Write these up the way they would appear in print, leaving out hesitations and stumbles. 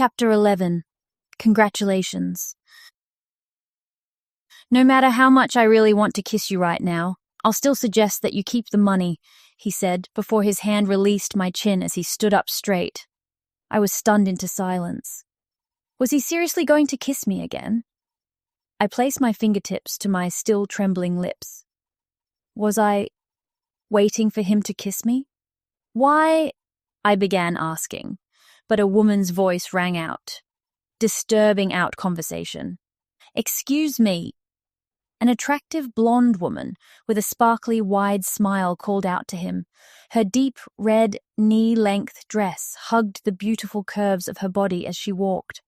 Chapter 11. Congratulations. No matter how much I really want to kiss you right now, I'll still suggest that you keep the money, he said before his hand released my chin as he stood up straight. I was stunned into silence. Was he seriously going to kiss me again? I placed my fingertips to my still trembling lips. Was I waiting for him to kiss me? Why? I began asking, but a woman's voice rang out, disturbing out conversation. Excuse me. An attractive blonde woman with a sparkly wide smile called out to him. Her deep red knee-length dress hugged the beautiful curves of her body as she walked.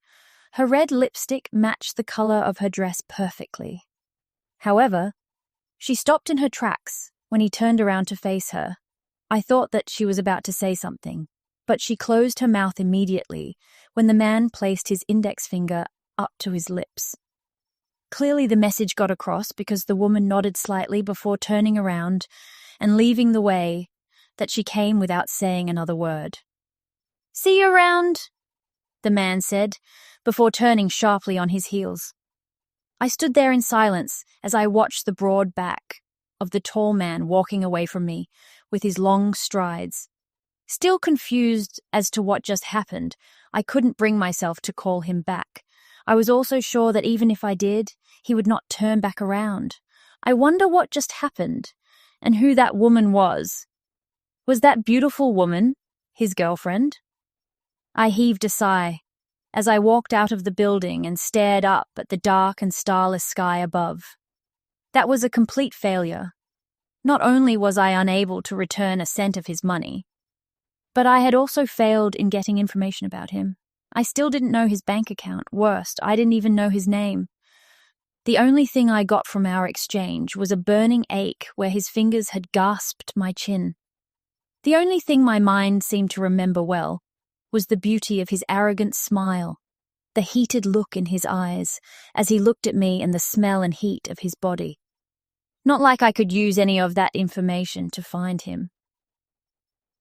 Her red lipstick matched the color of her dress perfectly. However, she stopped in her tracks when he turned around to face her. I thought that she was about to say something, but she closed her mouth immediately when the man placed his index finger up to his lips. Clearly the message got across because the woman nodded slightly before turning around and leaving the way that she came without saying another word. "See you around," the man said, before turning sharply on his heels. I stood there in silence as I watched the broad back of the tall man walking away from me with his long strides. Still confused as to what just happened, I couldn't bring myself to call him back. I was also sure that even if I did, he would not turn back around. I wonder what just happened, and who that woman was. Was that beautiful woman his girlfriend? I heaved a sigh as I walked out of the building and stared up at the dark and starless sky above. That was a complete failure. Not only was I unable to return a cent of his money, but I had also failed in getting information about him. I still didn't know his bank account. Worst, I didn't even know his name. The only thing I got from our exchange was a burning ache where his fingers had gasped my chin. The only thing my mind seemed to remember well was the beauty of his arrogant smile, the heated look in his eyes as he looked at me, and the smell and heat of his body. Not like I could use any of that information to find him.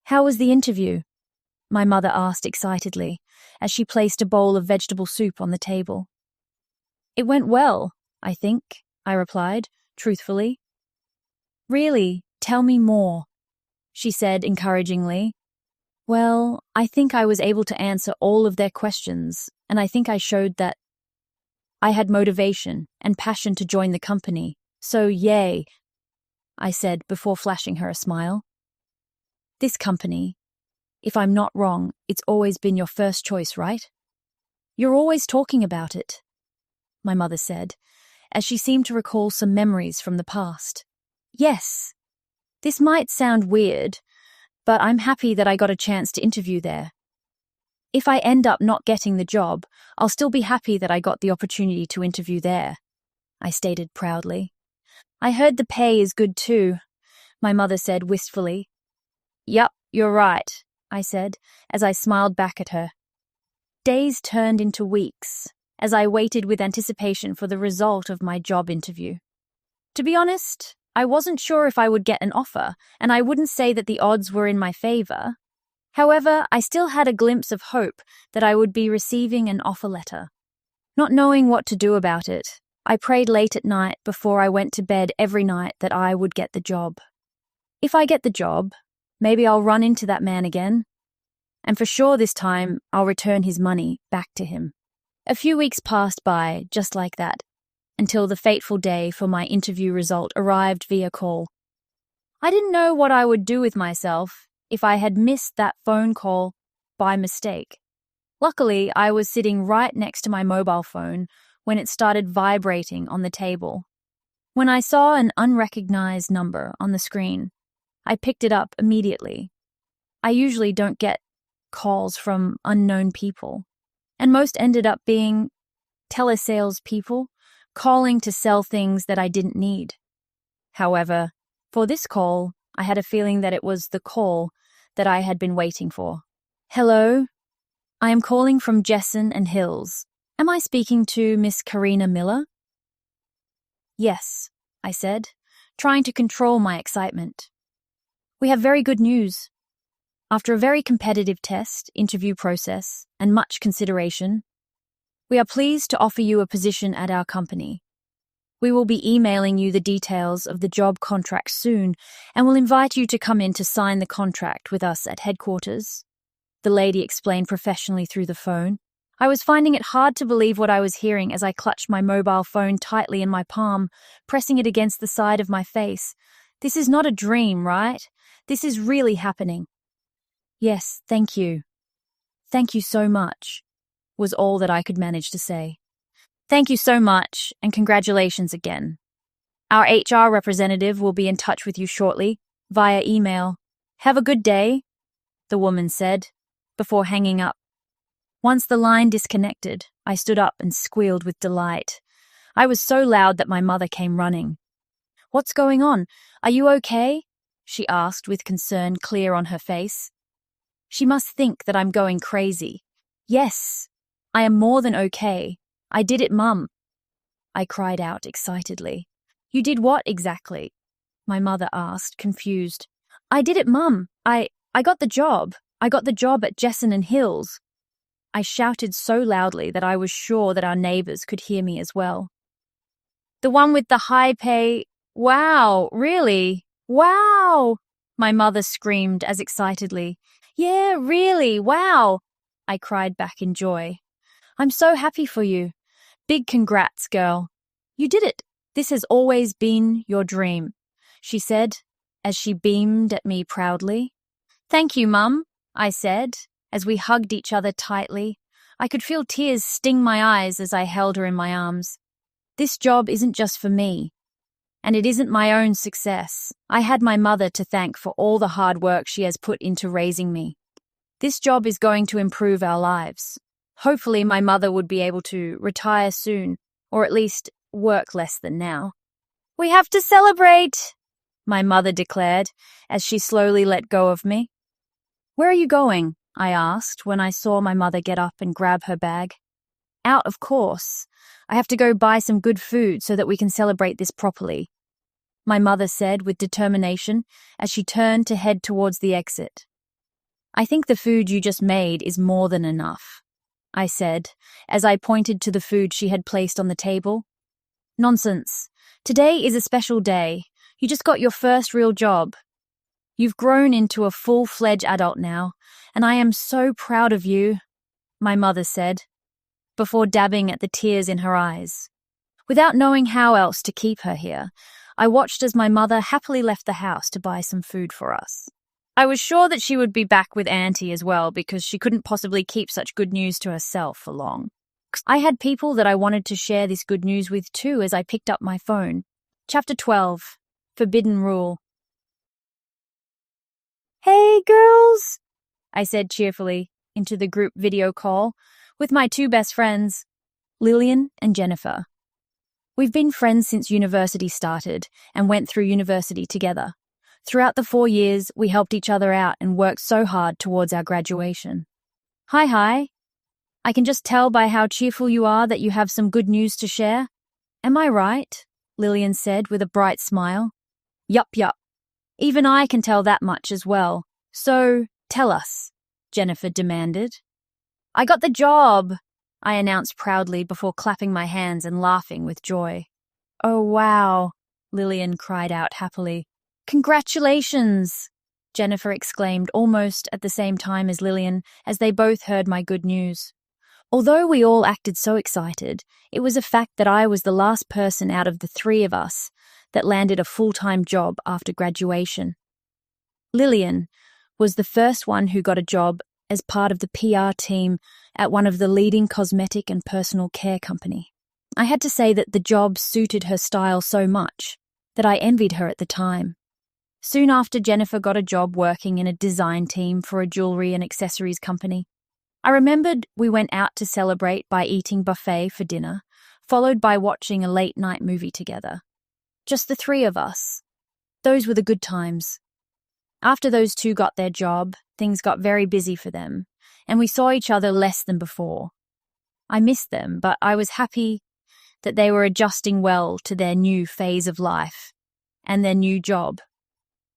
"How was the interview?" my mother asked excitedly as she placed a bowl of vegetable soup on the table. "It went well, I think," I replied, truthfully. "Really? Tell me more," she said encouragingly. "Well, I think I was able to answer all of their questions, and I think I showed that I had motivation and passion to join the company, so yay," I said before flashing her a smile. "This company, if I'm not wrong, it's always been your first choice, right? You're always talking about it," my mother said, as she seemed to recall some memories from the past. "Yes. This might sound weird, but I'm happy that I got a chance to interview there. If I end up not getting the job, I'll still be happy that I got the opportunity to interview there," I stated proudly. "I heard the pay is good too," my mother said wistfully. "Yup, you're right," I said as I smiled back at her. Days turned into weeks as I waited with anticipation for the result of my job interview. To be honest, I wasn't sure if I would get an offer, and I wouldn't say that the odds were in my favor. However, I still had a glimpse of hope that I would be receiving an offer letter. Not knowing what to do about it, I prayed late at night before I went to bed every night that I would get the job. If I get the job, maybe I'll run into that man again, and for sure this time I'll return his money back to him. A few weeks passed by just like that, until the fateful day for my interview result arrived via call. I didn't know what I would do with myself if I had missed that phone call by mistake. Luckily, I was sitting right next to my mobile phone when it started vibrating on the table. When I saw an unrecognized number on the screen, I picked it up immediately. I usually don't get calls from unknown people, and most ended up being telesales people calling to sell things that I didn't need. However, for this call, I had a feeling that it was the call that I had been waiting for. "Hello, I am calling from Jessen and Hills. Am I speaking to Miss Karina Miller?" "Yes," I said, trying to control my excitement. "We have very good news. After a very competitive test, interview process, and much consideration, we are pleased to offer you a position at our company. We will be emailing you the details of the job contract soon and will invite you to come in to sign the contract with us at headquarters, the lady explained professionally through the phone. I was finding it hard to believe what I was hearing as I clutched my mobile phone tightly in my palm, pressing it against the side of my face. This is not a dream, right? This is really happening. Yes, thank you. Thank you so much, was all that I could manage to say. Thank you so much, and congratulations again. Our HR representative will be in touch with you shortly, via email. Have a good day, the woman said, before hanging up. Once the line disconnected, I stood up and squealed with delight. I was so loud that my mother came running. What's going on? Are you okay? She asked with concern clear on her face. She must think that I'm going crazy. Yes, I am more than okay. I did it, Mum, I cried out excitedly. You did what exactly? My mother asked, confused. I did it, Mum. I got the job. I got the job at Jesson & Hills. I shouted so loudly that I was sure that our neighbours could hear me as well. The one with the high pay. Wow, really? Wow! My mother screamed as excitedly. Yeah, really, wow! I cried back in joy. I'm so happy for you. Big congrats, girl. You did it. This has always been your dream, she said, as she beamed at me proudly. Thank you, Mum, I said, as we hugged each other tightly. I could feel tears sting my eyes as I held her in my arms. This job isn't just for me, and it isn't my own success. I had my mother to thank for all the hard work she has put into raising me. This job is going to improve our lives. Hopefully my mother would be able to retire soon, or at least work less than now. We have to celebrate, my mother declared as she slowly let go of me. Where are you going? I asked when I saw my mother get up and grab her bag. Out, of course. I have to go buy some good food so that we can celebrate this properly, my mother said with determination as she turned to head towards the exit. I think the food you just made is more than enough, I said as I pointed to the food she had placed on the table. Nonsense. Today is a special day. You just got your first real job. You've grown into a full-fledged adult now, and I am so proud of you, my mother said, before dabbing at the tears in her eyes. Without knowing how else to keep her here, I watched as my mother happily left the house to buy some food for us. I was sure that she would be back with Auntie as well because she couldn't possibly keep such good news to herself for long. I had people that I wanted to share this good news with too as I picked up my phone. Chapter 12. Forbidden Rule. Hey, girls, I said cheerfully into the group video call with my two best friends, Lillian and Jennifer. We've been friends since university started and went through university together. Throughout the 4 years, we helped each other out and worked so hard towards our graduation. Hi. I can just tell by how cheerful you are that you have some good news to share. Am I right? Lillian said with a bright smile. Yup. Even I can tell that much as well. So, tell us, Jennifer demanded. I got the job, I announced proudly before clapping my hands and laughing with joy. Oh, wow, Lillian cried out happily. Congratulations, Jennifer exclaimed almost at the same time as Lillian as they both heard my good news. Although we all acted so excited, it was a fact that I was the last person out of the three of us that landed a full-time job after graduation. Lillian was the first one who got a job as part of the PR team at one of the leading cosmetic and personal care company. I had to say that the job suited her style so much that I envied her at the time. Soon after, Jennifer got a job working in a design team for a jewelry and accessories company. I remembered we went out to celebrate by eating buffet for dinner, followed by watching a late-night movie together. Just the three of us. Those were the good times. After those two got their job, things got very busy for them, and we saw each other less than before. I missed them, but I was happy that they were adjusting well to their new phase of life and their new job.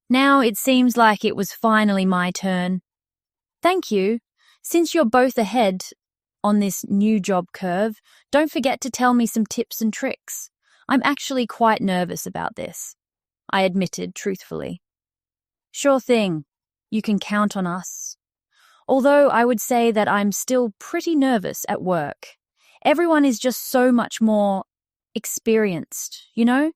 Now it seems like it was finally my turn. Thank you. Since you're both ahead on this new job curve, don't forget to tell me some tips and tricks. I'm actually quite nervous about this, I admitted truthfully. Sure thing. You can count on us. Although I would say that I'm still pretty nervous at work. Everyone is just so much more experienced, you know?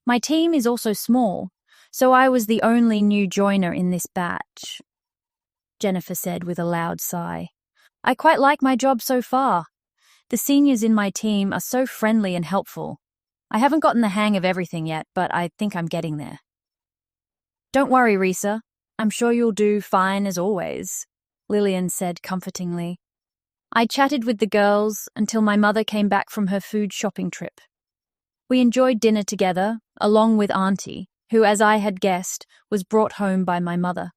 My team is also small, so I was the only new joiner in this batch, Jennifer said with a loud sigh. I quite like my job so far. The seniors in my team are so friendly and helpful. I haven't gotten the hang of everything yet, but I think I'm getting there. Don't worry, Risa. I'm sure you'll do fine as always, Lillian said comfortingly. I chatted with the girls until my mother came back from her food shopping trip. We enjoyed dinner together, along with Auntie, who, as I had guessed, was brought home by my mother.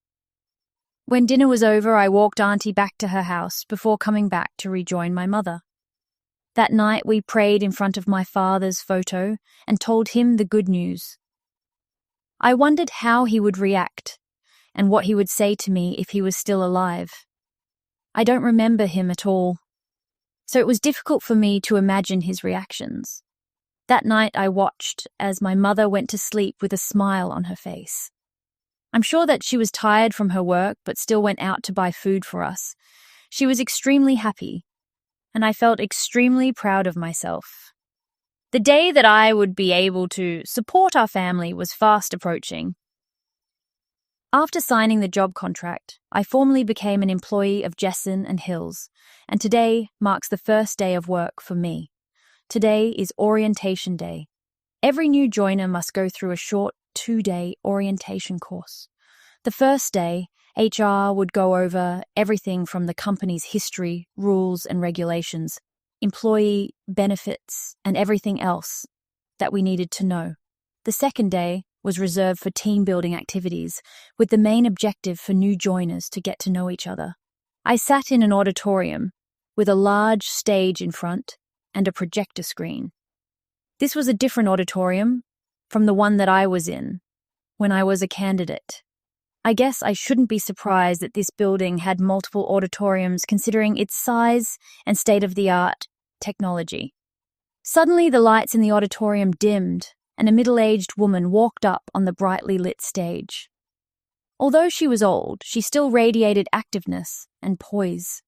When dinner was over, I walked Auntie back to her house before coming back to rejoin my mother. That night we prayed in front of my father's photo and told him the good news. I wondered how he would react and what he would say to me if he was still alive. I don't remember him at all, so it was difficult for me to imagine his reactions. That night I watched as my mother went to sleep with a smile on her face. I'm sure that she was tired from her work but still went out to buy food for us. She was extremely happy, and I felt extremely proud of myself. The day that I would be able to support our family was fast approaching. After signing the job contract, I formally became an employee of Jesson and Hills, and today marks the first day of work for me. Today is orientation day. Every new joiner must go through a short 2-day orientation course. The first day, HR would go over everything from the company's history, rules and regulations, employee benefits, and everything else that we needed to know. The second day was reserved for team-building activities, with the main objective for new joiners to get to know each other. I sat in an auditorium with a large stage in front and a projector screen. This was a different auditorium from the one that I was in when I was a candidate. I guess I shouldn't be surprised that this building had multiple auditoriums considering its size and state-of-the-art technology. Suddenly the lights in the auditorium dimmed and a middle-aged woman walked up on the brightly lit stage. Although she was old, she still radiated activeness and poise.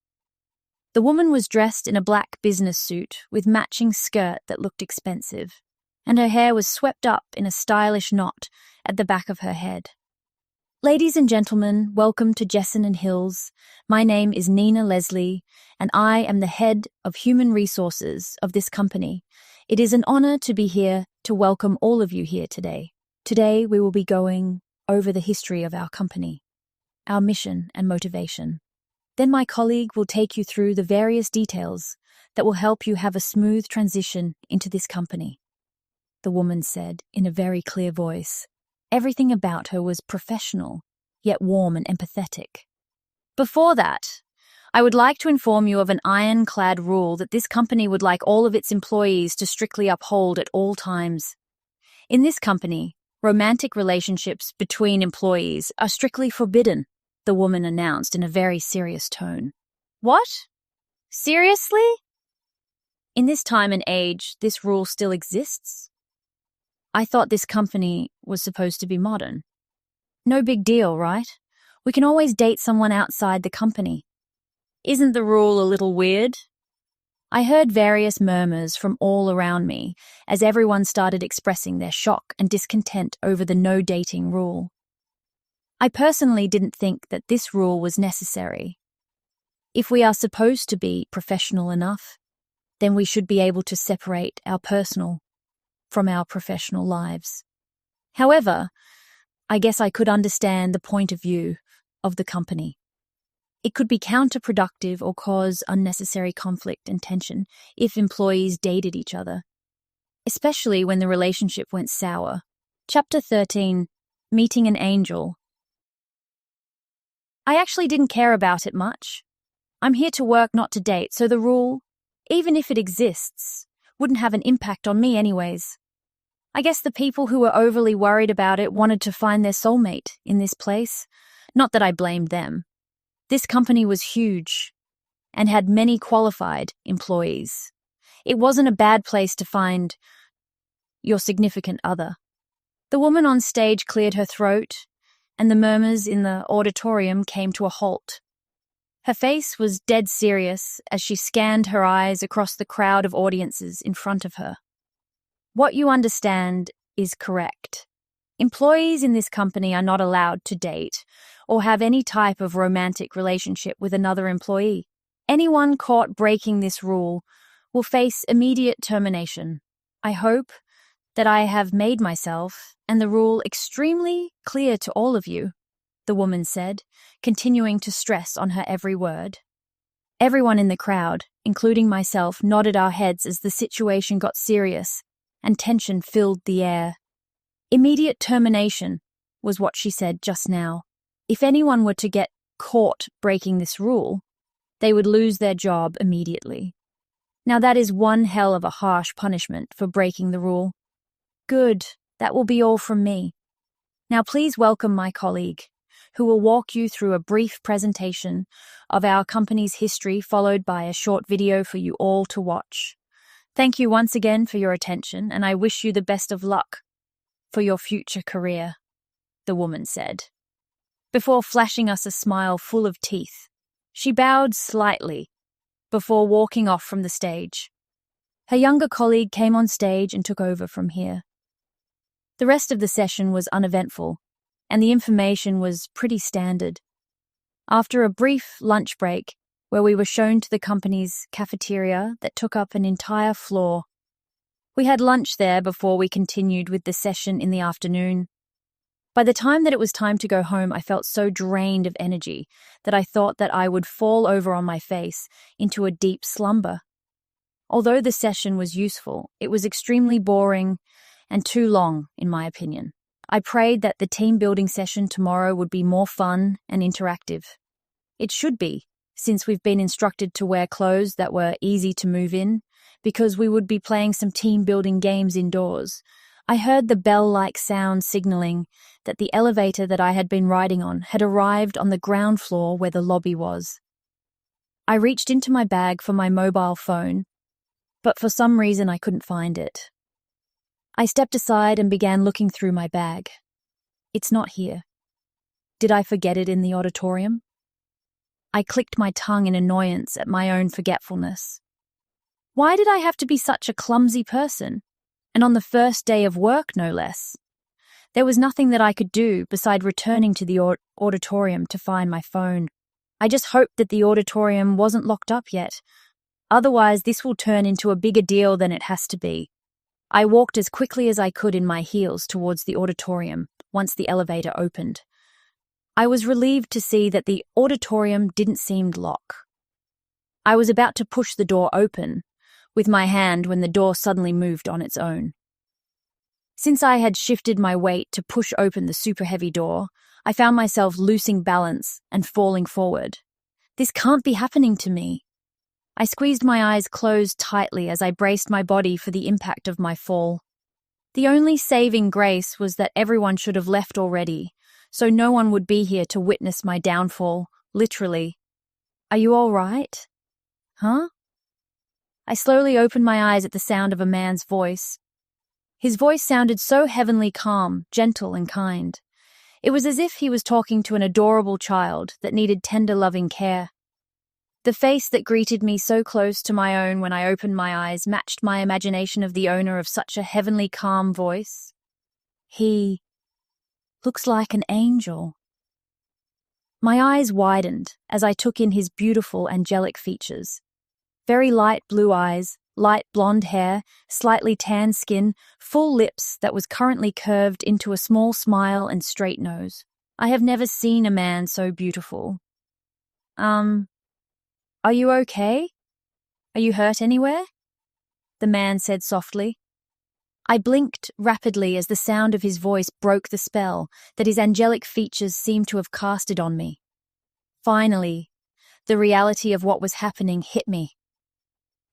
The woman was dressed in a black business suit with matching skirt that looked expensive, and her hair was swept up in a stylish knot at the back of her head. Ladies and gentlemen, welcome to Jesson and Hills. My name is Nina Leslie, and I am the head of human resources of this company. It is an honor to be here to welcome all of you here today. Today we will be going over the history of our company, our mission and motivation. Then my colleague will take you through the various details that will help you have a smooth transition into this company, the woman said in a very clear voice. Everything about her was professional, yet warm and empathetic. Before that, I would like to inform you of an ironclad rule that this company would like all of its employees to strictly uphold at all times. In this company, romantic relationships between employees are strictly forbidden, the woman announced in a very serious tone. What? Seriously? In this time and age, this rule still exists? I thought this company was supposed to be modern. No big deal, right? We can always date someone outside the company. Isn't the rule a little weird? I heard various murmurs from all around me as everyone started expressing their shock and discontent over the no dating rule. I personally didn't think that this rule was necessary. If we are supposed to be professional enough, then we should be able to separate our personal from our professional lives. However, I guess I could understand the point of view of the company. It could be counterproductive or cause unnecessary conflict and tension if employees dated each other, especially when the relationship went sour. Chapter 13, Meeting an Angel. I actually didn't care about it much. I'm here to work, not to date, so the rule, even if it exists, wouldn't have an impact on me anyways. I guess the people who were overly worried about it wanted to find their soulmate in this place. Not that I blamed them. This company was huge and had many qualified employees. It wasn't a bad place to find your significant other. The woman on stage cleared her throat, and the murmurs in the auditorium came to a halt. Her face was dead serious as she scanned her eyes across the crowd of audiences in front of her. What you understand is correct. Employees in this company are not allowed to date or have any type of romantic relationship with another employee. Anyone caught breaking this rule will face immediate termination. I hope that I have made myself and the rule extremely clear to all of you, the woman said, continuing to stress on her every word. Everyone in the crowd, including myself, nodded our heads as the situation got serious and tension filled the air. Immediate termination was what she said just now. If anyone were to get caught breaking this rule, they would lose their job immediately. Now that is one hell of a harsh punishment for breaking the rule. Good, that will be all from me. Now please welcome my colleague, who will walk you through a brief presentation of our company's history, followed by a short video for you all to watch. Thank you once again for your attention, and I wish you the best of luck for your future career, the woman said. Before flashing us a smile full of teeth, she bowed slightly before walking off from the stage. Her younger colleague came on stage and took over from here. The rest of the session was uneventful, and the information was pretty standard. After a brief lunch break, where we were shown to the company's cafeteria that took up an entire floor, we had lunch there before we continued with the session in the afternoon. By the time that it was time to go home, I felt so drained of energy that I thought that I would fall over on my face into a deep slumber. Although the session was useful, it was extremely boring and too long, in my opinion. I prayed that the team building session tomorrow would be more fun and interactive. It should be, since we've been instructed to wear clothes that were easy to move in, because we would be playing some team building games indoors. I heard the bell-like sound signaling that the elevator that I had been riding on had arrived on the ground floor where the lobby was. I reached into my bag for my mobile phone, but for some reason I couldn't find it. I stepped aside and began looking through my bag. It's not here. Did I forget it in the auditorium? I clicked my tongue in annoyance at my own forgetfulness. Why did I have to be such a clumsy person? And on the first day of work, no less. There was nothing that I could do beside returning to the auditorium to find my phone. I just hoped that the auditorium wasn't locked up yet. Otherwise, this will turn into a bigger deal than it has to be. I walked as quickly as I could in my heels towards the auditorium once the elevator opened. I was relieved to see that the auditorium didn't seem locked. I was about to push the door open with my hand when the door suddenly moved on its own. Since I had shifted my weight to push open the super heavy door, I found myself losing balance and falling forward. This can't be happening to me. I squeezed my eyes closed tightly as I braced my body for the impact of my fall. The only saving grace was that everyone should have left already, so no one would be here to witness my downfall, literally. Are you all right? Huh? I slowly opened my eyes at the sound of a man's voice. His voice sounded so heavenly calm, gentle and kind. It was as if he was talking to an adorable child that needed tender loving care. The face that greeted me so close to my own when I opened my eyes matched my imagination of the owner of such a heavenly calm voice. He looks like an angel. My eyes widened as I took in his beautiful angelic features. Very light blue eyes, light blonde hair, slightly tan skin, full lips that was currently curved into a small smile and straight nose. I have never seen a man so beautiful. Are you okay? Are you hurt anywhere? The man said softly. I blinked rapidly as the sound of his voice broke the spell that his angelic features seemed to have casted on me. Finally, the reality of what was happening hit me.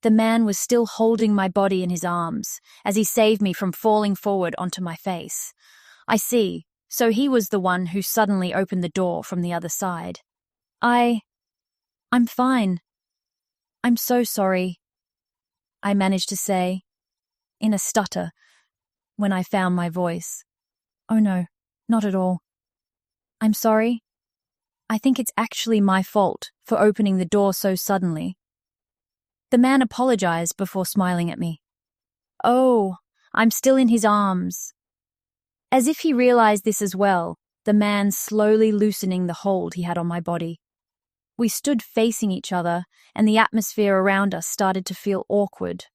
The man was still holding my body in his arms as he saved me from falling forward onto my face. I see, so he was the one who suddenly opened the door from the other side. I'm fine. I'm so sorry, I managed to say, in a stutter, when I found my voice. Oh no, not at all. I'm sorry. I think it's actually my fault for opening the door so suddenly. The man apologized before smiling at me. Oh, I'm still in his arms. As if he realized this as well, the man slowly loosening the hold he had on my body. We stood facing each other, and the atmosphere around us started to feel awkward.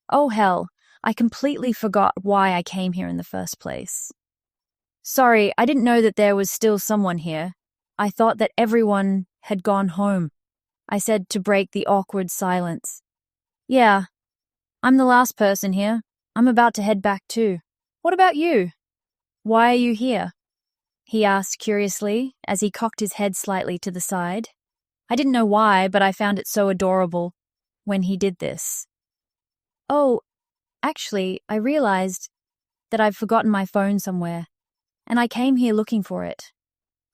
Oh hell, I completely forgot why I came here in the first place. Sorry, I didn't know that there was still someone here. I thought that everyone had gone home, I said to break the awkward silence. Yeah, I'm the last person here. I'm about to head back too. What about you? Why are you here? He asked curiously as he cocked his head slightly to the side. I didn't know why, but I found it so adorable when he did this. Oh, actually, I realized that I've forgotten my phone somewhere, and I came here looking for it,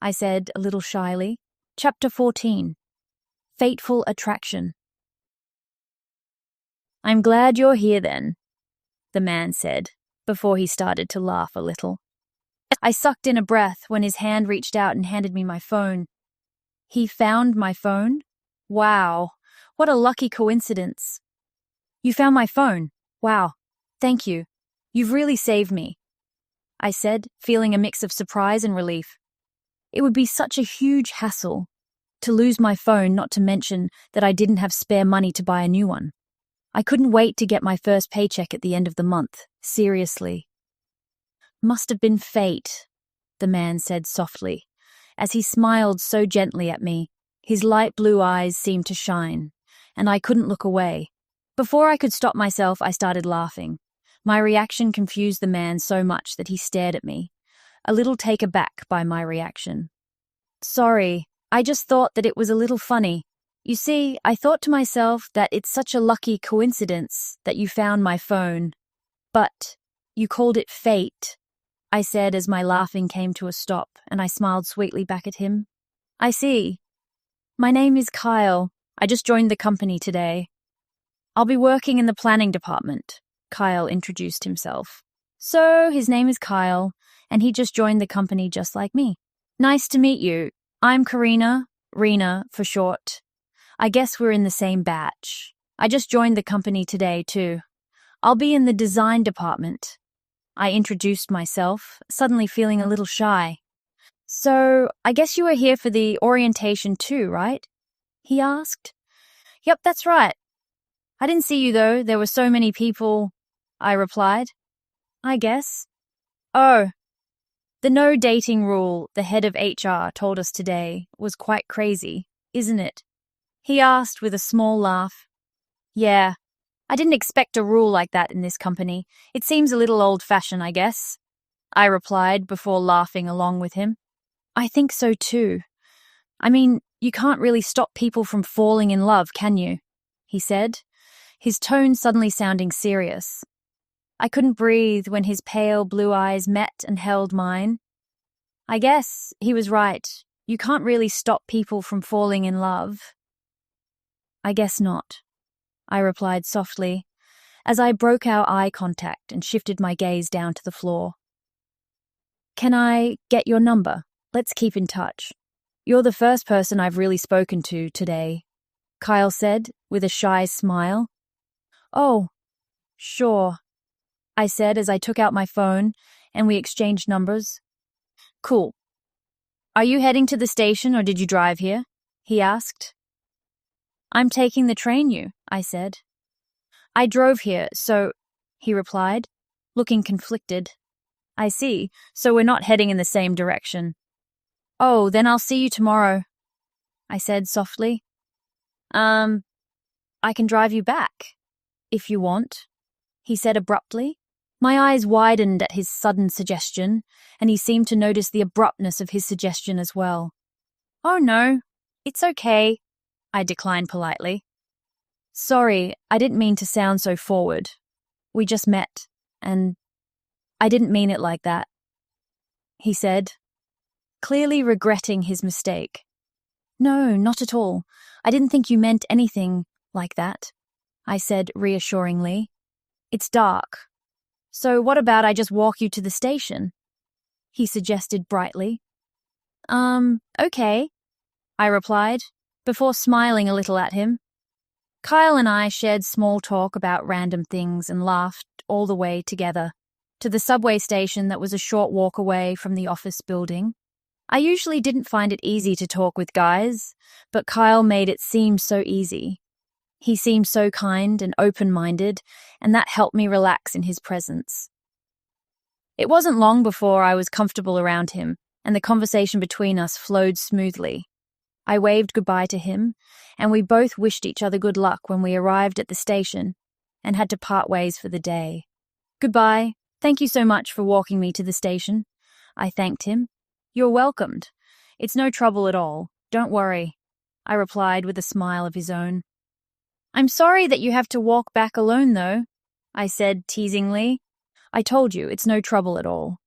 I said a little shyly. Chapter 14. Fateful Attraction. I'm glad you're here then, the man said, before he started to laugh a little. I sucked in a breath when his hand reached out and handed me my phone. He found my phone? Wow, what a lucky coincidence. You found my phone? Wow, thank you. You've really saved me, I said, feeling a mix of surprise and relief. It would be such a huge hassle to lose my phone, not to mention that I didn't have spare money to buy a new one. I couldn't wait to get my first paycheck at the end of the month, seriously. Must have been fate, the man said softly, as he smiled so gently at me. His light blue eyes seemed to shine, and I couldn't look away. Before I could stop myself, I started laughing. My reaction confused the man so much that he stared at me, a little taken aback by my reaction. Sorry, I just thought that it was a little funny. You see, I thought to myself that it's such a lucky coincidence that you found my phone. But you called it fate, I said as my laughing came to a stop, and I smiled sweetly back at him. I see. My name is Kyle. I just joined the company today. I'll be working in the planning department, Kyle introduced himself. So, his name is Kyle, and he just joined the company just like me. Nice to meet you. I'm Karina, Rena for short. I guess we're in the same batch. I just joined the company today too. I'll be in the design department. I introduced myself, suddenly feeling a little shy. So, I guess you were here for the orientation too, right? He asked. Yep, that's right. I didn't see you though, there were so many people, I replied. I guess. Oh, the no dating rule the head of HR told us today was quite crazy, isn't it? He asked with a small laugh. Yeah, I didn't expect a rule like that in this company. It seems a little old-fashioned, I guess, I replied before laughing along with him. I think so too. I mean, you can't really stop people from falling in love, can you? He said, his tone suddenly sounding serious. I couldn't breathe when his pale blue eyes met and held mine. I guess he was right. You can't really stop people from falling in love. I guess not, I replied softly, as I broke our eye contact and shifted my gaze down to the floor. Can I get your number? Let's keep in touch. You're the first person I've really spoken to today, Kyle said with a shy smile. Oh, sure, I said as I took out my phone and we exchanged numbers. Cool. Are you heading to the station or did you drive here? He asked. I'm taking the train, I said. I drove here, so, he replied, looking conflicted. I see, so we're not heading in the same direction. Oh, then I'll see you tomorrow, I said softly. I can drive you back, if you want, he said abruptly. My eyes widened at his sudden suggestion, and he seemed to notice the abruptness of his suggestion as well. Oh no, it's okay, I declined politely. Sorry, I didn't mean to sound so forward. We just met, and I didn't mean it like that, he said, clearly regretting his mistake. No, not at all. I didn't think you meant anything like that, I said reassuringly. It's dark. So what about I just walk you to the station? He suggested brightly. Okay, I replied, before smiling a little at him. Kyle and I shared small talk about random things and laughed all the way together to the subway station that was a short walk away from the office building. I usually didn't find it easy to talk with guys, but Kyle made it seem so easy. He seemed so kind and open-minded, and that helped me relax in his presence. It wasn't long before I was comfortable around him, and the conversation between us flowed smoothly. I waved goodbye to him, and we both wished each other good luck when we arrived at the station and had to part ways for the day. Goodbye. Thank you so much for walking me to the station. I thanked him. You're welcomed. It's no trouble at all. Don't worry, I replied with a smile of his own. I'm sorry that you have to walk back alone, though, I said teasingly. I told you, it's no trouble at all.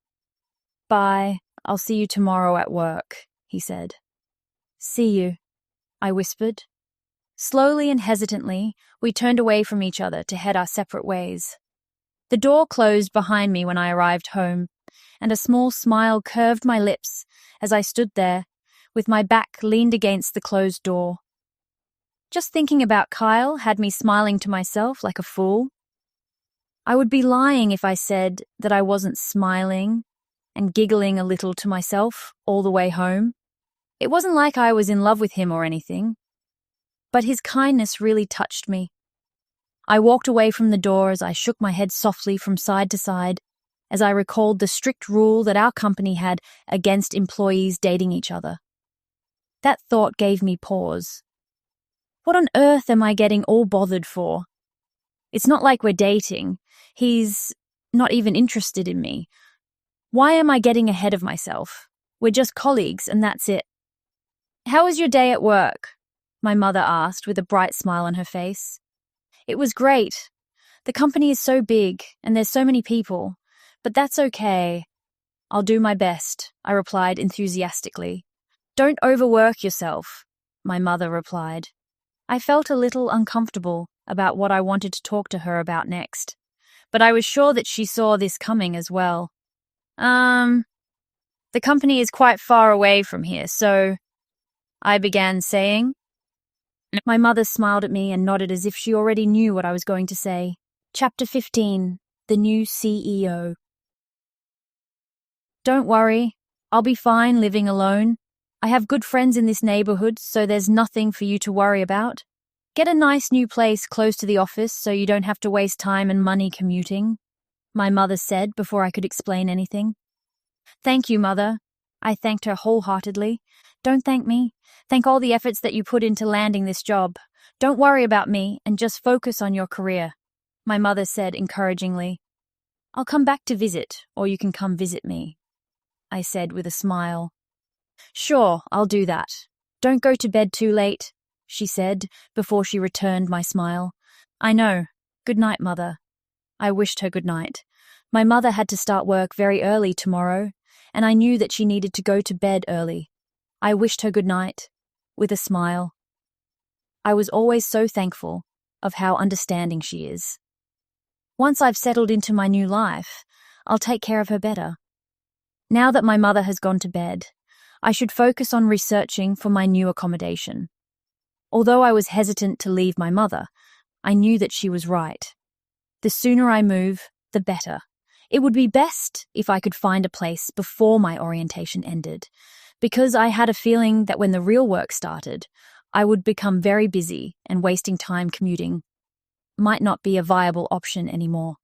Bye. I'll see you tomorrow at work, he said. See you, I whispered. Slowly and hesitantly, we turned away from each other to head our separate ways. The door closed behind me when I arrived home, and a small smile curved my lips as I stood there, with my back leaned against the closed door. Just thinking about Kyle had me smiling to myself like a fool. I would be lying if I said that I wasn't smiling and giggling a little to myself all the way home. It wasn't like I was in love with him or anything, but his kindness really touched me. I walked away from the door as I shook my head softly from side to side, as I recalled the strict rule that our company had against employees dating each other. That thought gave me pause. What on earth am I getting all bothered for? It's not like we're dating. He's not even interested in me. Why am I getting ahead of myself? We're just colleagues, and that's it. How was your day at work? My mother asked with a bright smile on her face. It was great. The company is so big, and there's so many people. But that's okay. I'll do my best, I replied enthusiastically. Don't overwork yourself, my mother replied. I felt a little uncomfortable about what I wanted to talk to her about next, but I was sure that she saw this coming as well. The company is quite far away from here, so I began saying. My mother smiled at me and nodded as if she already knew what I was going to say. Chapter 15. The New CEO. Don't worry, I'll be fine living alone. I have good friends in this neighborhood, so there's nothing for you to worry about. Get a nice new place close to the office so you don't have to waste time and money commuting, my mother said before I could explain anything. Thank you, Mother. I thanked her wholeheartedly. Don't thank me. Thank all the efforts that you put into landing this job. Don't worry about me and just focus on your career, my mother said encouragingly. I'll come back to visit, or you can come visit me, I said with a smile. Sure, I'll do that. Don't go to bed too late, she said before she returned my smile. I know. Good night, Mother. I wished her good night. My mother had to start work very early tomorrow, and I knew that she needed to go to bed early. I wished her good night, with a smile. I was always so thankful of how understanding she is. Once I've settled into my new life, I'll take care of her better. Now that my mother has gone to bed, I should focus on researching for my new accommodation. Although I was hesitant to leave my mother, I knew that she was right. The sooner I move, the better. It would be best if I could find a place before my orientation ended, because I had a feeling that when the real work started, I would become very busy and wasting time commuting might not be a viable option anymore.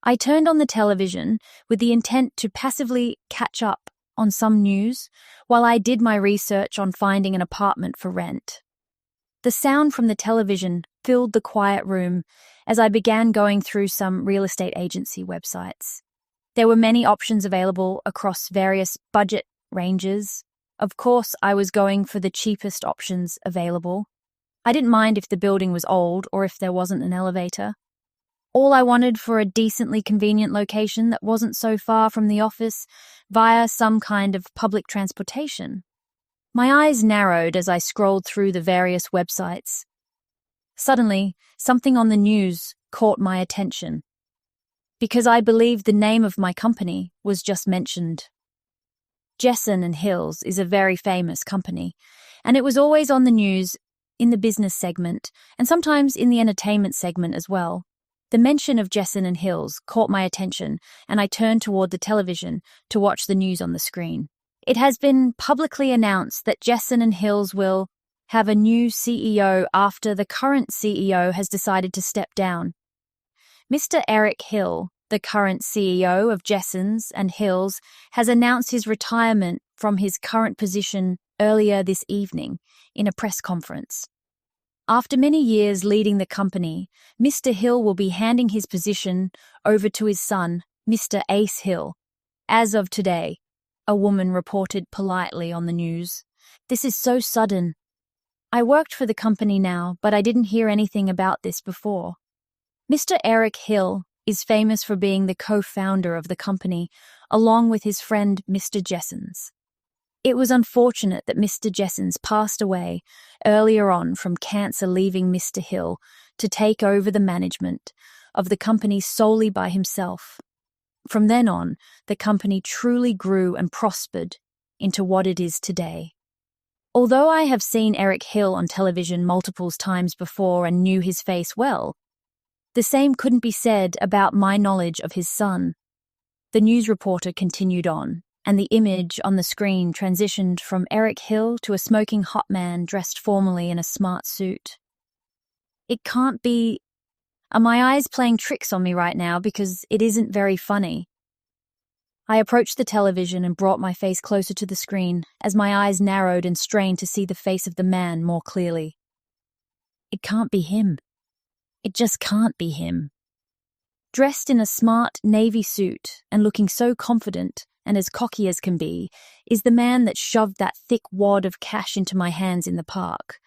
I turned on the television with the intent to passively catch up on some news while I did my research on finding an apartment for rent. The sound from the television filled the quiet room as I began going through some real estate agency websites. There were many options available across various budget ranges. Of course, I was going for the cheapest options available. I didn't mind if the building was old or if there wasn't an elevator. All I wanted for a decently convenient location that wasn't so far from the office via some kind of public transportation. My eyes narrowed as I scrolled through the various websites. Suddenly, something on the news caught my attention, because I believed the name of my company was just mentioned. Jessen and Hills is a very famous company, and it was always on the news in the business segment and sometimes in the entertainment segment as well. The mention of Jessen and Hills caught my attention, and I turned toward the television to watch the news on the screen. It has been publicly announced that Jessen and Hills will have a new CEO after the current CEO has decided to step down. Mr. Eric Hill, the current CEO of Jessens and Hills, has announced his retirement from his current position earlier this evening in a press conference. After many years leading the company, Mr. Hill will be handing his position over to his son, Mr. Ace Hill. As of today, a woman reported politely on the news. "This is so sudden. I worked for the company now, but I didn't hear anything about this before." Mr. Eric Hill is famous for being the co-founder of the company, along with his friend Mr. Jessens. It was unfortunate that Mr. Jessens passed away earlier on from cancer, leaving Mr. Hill to take over the management of the company solely by himself. From then on, the company truly grew and prospered into what it is today. Although I have seen Eric Hill on television multiple times before and knew his face well, the same couldn't be said about my knowledge of his son. The news reporter continued on, and the image on the screen transitioned from Eric Hill to a smoking hot man dressed formally in a smart suit. It can't be... Are my eyes playing tricks on me right now, because it isn't very funny? I approached the television and brought my face closer to the screen as my eyes narrowed and strained to see the face of the man more clearly. It can't be him. It just can't be him. Dressed in a smart navy suit and looking so confident and as cocky as can be is the man that shoved that thick wad of cash into my hands in the park.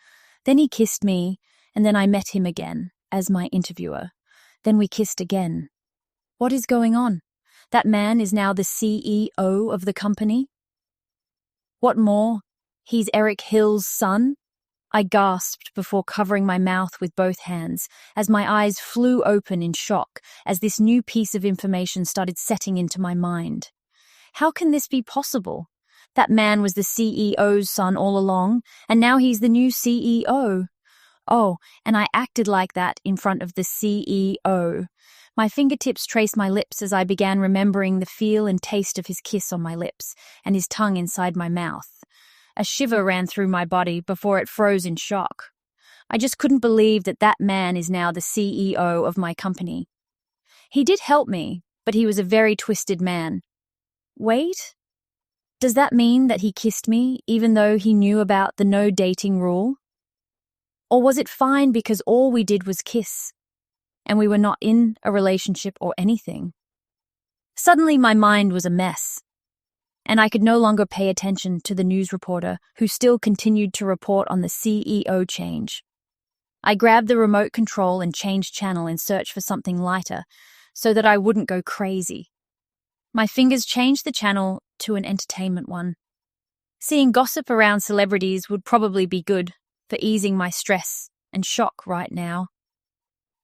Then he kissed me, and then I met him again as my interviewer. Then we kissed again. What is going on? That man is now the CEO of the company? What more? He's Eric Hill's son? I gasped before covering my mouth with both hands as my eyes flew open in shock as this new piece of information started setting into my mind. How can this be possible? That man was the CEO's son all along, and now he's the new CEO. Oh, and I acted like that in front of the CEO. My fingertips traced my lips as I began remembering the feel and taste of his kiss on my lips and his tongue inside my mouth. A shiver ran through my body before it froze in shock. I just couldn't believe that that man is now the CEO of my company. He did help me, but he was a very twisted man. Wait, does that mean that he kissed me even though he knew about the no dating rule? Or was it fine because all we did was kiss, and we were not in a relationship or anything? Suddenly my mind was a mess, and I could no longer pay attention to the news reporter who still continued to report on the CEO change. I grabbed the remote control and changed channel in search for something lighter so that I wouldn't go crazy. My fingers changed the channel to an entertainment one. Seeing gossip around celebrities would probably be good for easing my stress and shock right now.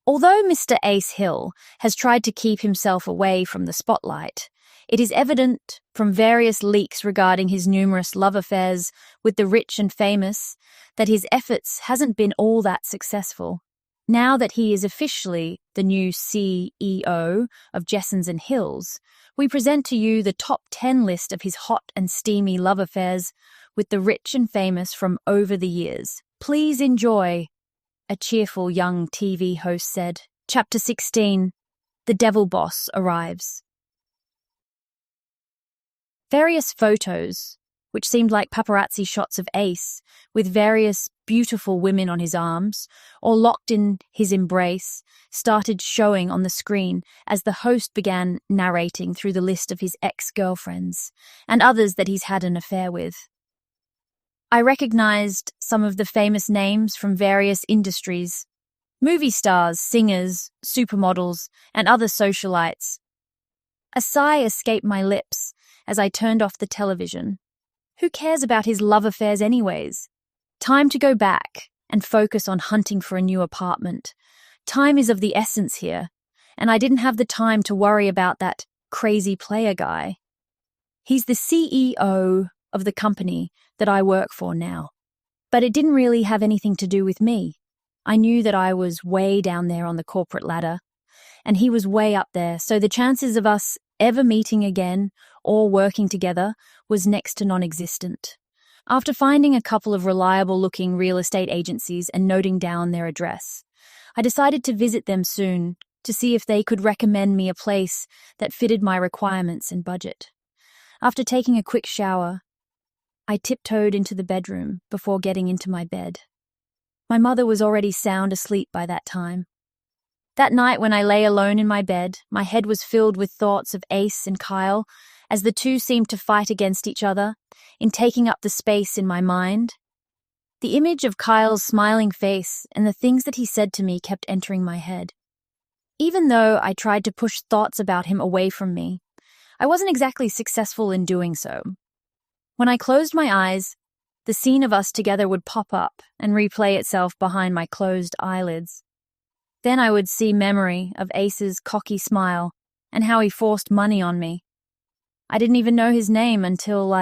Although Mr. Ace Hill has tried to keep himself away from the spotlight, it is evident from various leaks regarding his numerous love affairs with the rich and famous that his efforts hasn't been all that successful. Now that he is officially the new CEO of Jessens and Hills, we present to you the top 10 list of his hot and steamy love affairs with the rich and famous from over the years. Please enjoy, a cheerful young TV host said. Chapter 16. The Devil Boss Arrives. Various photos, which seemed like paparazzi shots of Ace, with various beautiful women on his arms, or locked in his embrace, started showing on the screen as the host began narrating through the list of his ex-girlfriends, and others that he's had an affair with. I recognized some of the famous names from various industries: movie stars, singers, supermodels, and other socialites. A sigh escaped my lips as I turned off the television. Who cares about his love affairs anyways? Time to go back and focus on hunting for a new apartment. Time is of the essence here, and I didn't have the time to worry about that crazy player guy. He's the CEO of the company that I work for now. But it didn't really have anything to do with me. I knew that I was way down there on the corporate ladder, and he was way up there, so the chances of us ever meeting again or working together was next to non-existent. After finding a couple of reliable-looking real estate agencies and noting down their address, I decided to visit them soon to see if they could recommend me a place that fitted my requirements and budget. After taking a quick shower, I tiptoed into the bedroom before getting into my bed. My mother was already sound asleep by that time. That night when I lay alone in my bed, my head was filled with thoughts of Ace and Kyle, as the two seemed to fight against each other, in taking up the space in my mind. The image of Kyle's smiling face and the things that he said to me kept entering my head. Even though I tried to push thoughts about him away from me, I wasn't exactly successful in doing so. When I closed my eyes, the scene of us together would pop up and replay itself behind my closed eyelids. Then I would see memory of Ace's cocky smile and how he forced money on me. I didn't even know his name until,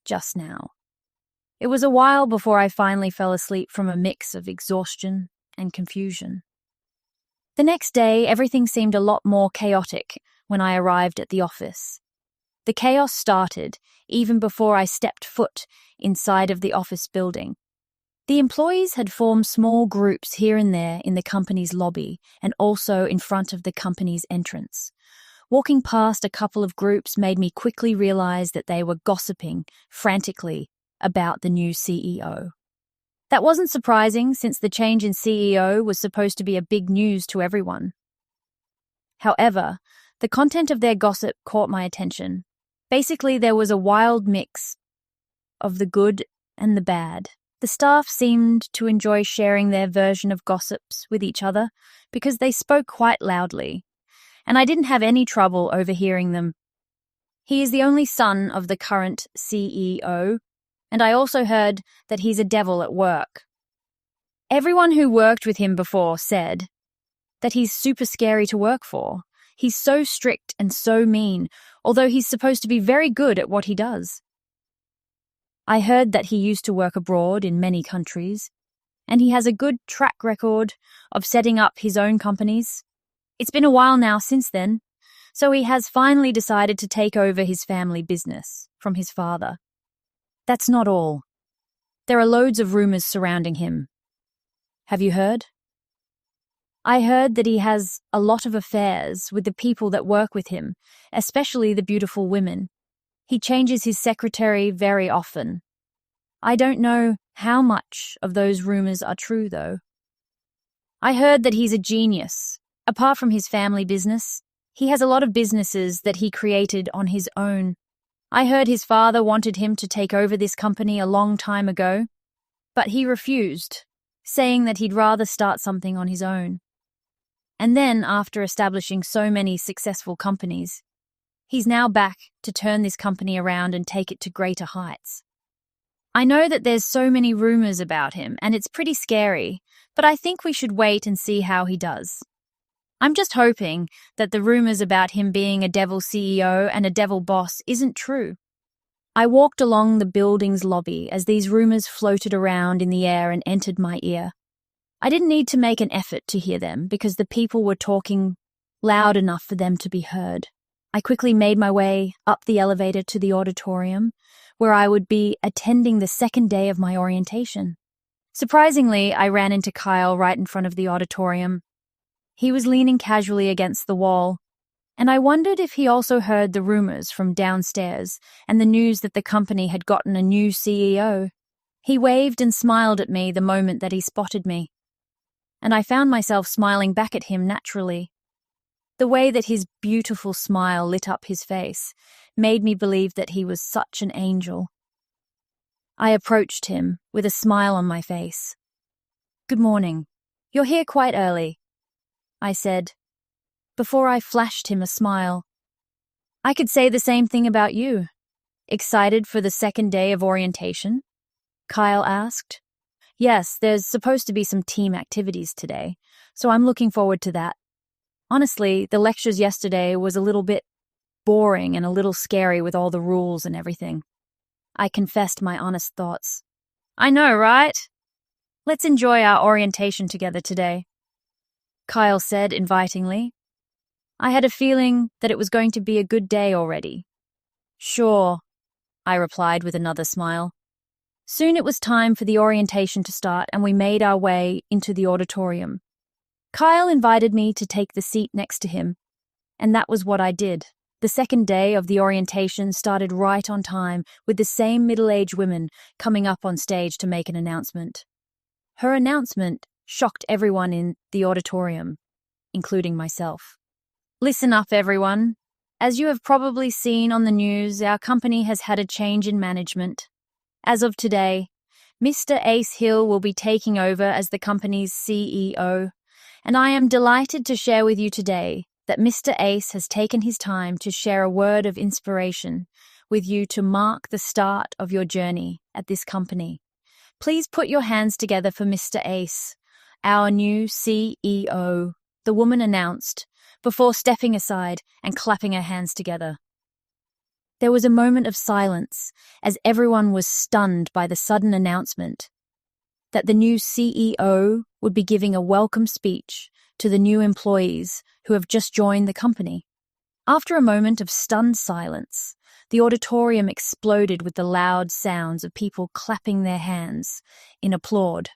just now. It was a while before I finally fell asleep from a mix of exhaustion and confusion. The next day, everything seemed a lot more chaotic when I arrived at the office. The chaos started even before I stepped foot inside of the office building. The employees had formed small groups here and there in the company's lobby and also in front of the company's entrance. Walking past a couple of groups made me quickly realize that they were gossiping frantically about the new CEO. That wasn't surprising since the change in CEO was supposed to be a big news to everyone. However, the content of their gossip caught my attention. Basically, there was a wild mix of the good and the bad. The staff seemed to enjoy sharing their version of gossips with each other because they spoke quite loudly, and I didn't have any trouble overhearing them. He is the only son of the current CEO, and I also heard that he's a devil at work. Everyone who worked with him before said that he's super scary to work for. He's so strict and so mean, although he's supposed to be very good at what he does. I heard that he used to work abroad in many countries, and he has a good track record of setting up his own companies. It's been a while now since then, so he has finally decided to take over his family business from his father. That's not all. There are loads of rumors surrounding him. Have you heard? I heard that he has a lot of affairs with the people that work with him, especially the beautiful women. He changes his secretary very often. I don't know how much of those rumors are true, though. I heard that he's a genius. Apart from his family business, he has a lot of businesses that he created on his own. I heard his father wanted him to take over this company a long time ago, but he refused, saying that he'd rather start something on his own. And then, after establishing so many successful companies, he's now back to turn this company around and take it to greater heights. I know that there's so many rumors about him, and it's pretty scary, but I think we should wait and see how he does. I'm just hoping that the rumors about him being a devil CEO and a devil boss isn't true. I walked along the building's lobby as these rumors floated around in the air and entered my ear. I didn't need to make an effort to hear them because the people were talking loud enough for them to be heard. I quickly made my way up the elevator to the auditorium, where I would be attending the second day of my orientation. Surprisingly, I ran into Kyle right in front of the auditorium. He was leaning casually against the wall, and I wondered if he also heard the rumors from downstairs and the news that the company had gotten a new CEO. He waved and smiled at me the moment that he spotted me, and I found myself smiling back at him naturally. The way that his beautiful smile lit up his face made me believe that he was such an angel. I approached him with a smile on my face. "Good morning. You're here quite early," I said, before I flashed him a smile. "I could say the same thing about you. Excited for the second day of orientation? Kyle asked. Yes, there's supposed to be some team activities today, so I'm looking forward to that. Honestly, the lectures yesterday was a little bit boring and a little scary with all the rules and everything. I confessed my honest thoughts. I know, right? Let's enjoy our orientation together today, Kyle said invitingly. I had a feeling that it was going to be a good day already. Sure, I replied with another smile. Soon it was time for the orientation to start and we made our way into the auditorium. Kyle invited me to take the seat next to him, and that was what I did. The second day of the orientation started right on time, with the same middle-aged woman coming up on stage to make an announcement. Her announcement shocked everyone in the auditorium, including myself. Listen up, everyone. As you have probably seen on the news, our company has had a change in management. As of today, Mr. Ace Hill will be taking over as the company's CEO, and I am delighted to share with you today that Mr. Ace has taken his time to share a word of inspiration with you to mark the start of your journey at this company. Please put your hands together for Mr. Ace, our new CEO, the woman announced, before stepping aside and clapping her hands together. There was a moment of silence as everyone was stunned by the sudden announcement that the new CEO would be giving a welcome speech to the new employees who have just joined the company. After a moment of stunned silence, the auditorium exploded with the loud sounds of people clapping their hands in applaud.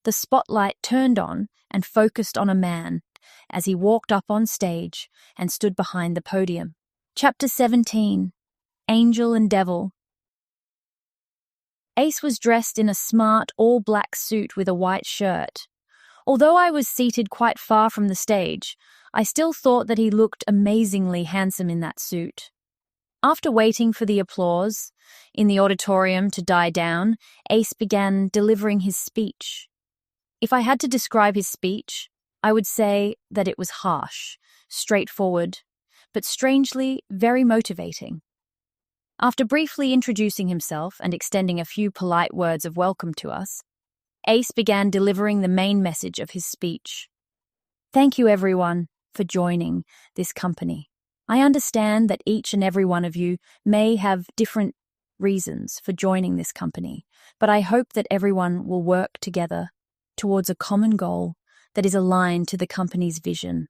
The spotlight turned on and focused on a man as he walked up on stage and stood behind the podium. Chapter 17. Angel and Devil. Ace was dressed in a smart all-black suit with a white shirt. Although I was seated quite far from the stage, I still thought that he looked amazingly handsome in that suit. After waiting for the applause in the auditorium to die down, Ace began delivering his speech. If I had to describe his speech, I would say that it was harsh, straightforward, but strangely very motivating. After briefly introducing himself and extending a few polite words of welcome to us, Ace began delivering the main message of his speech. Thank you, everyone, for joining this company. I understand that each and every one of you may have different reasons for joining this company, but I hope that everyone will work together towards a common goal that is aligned to the company's vision.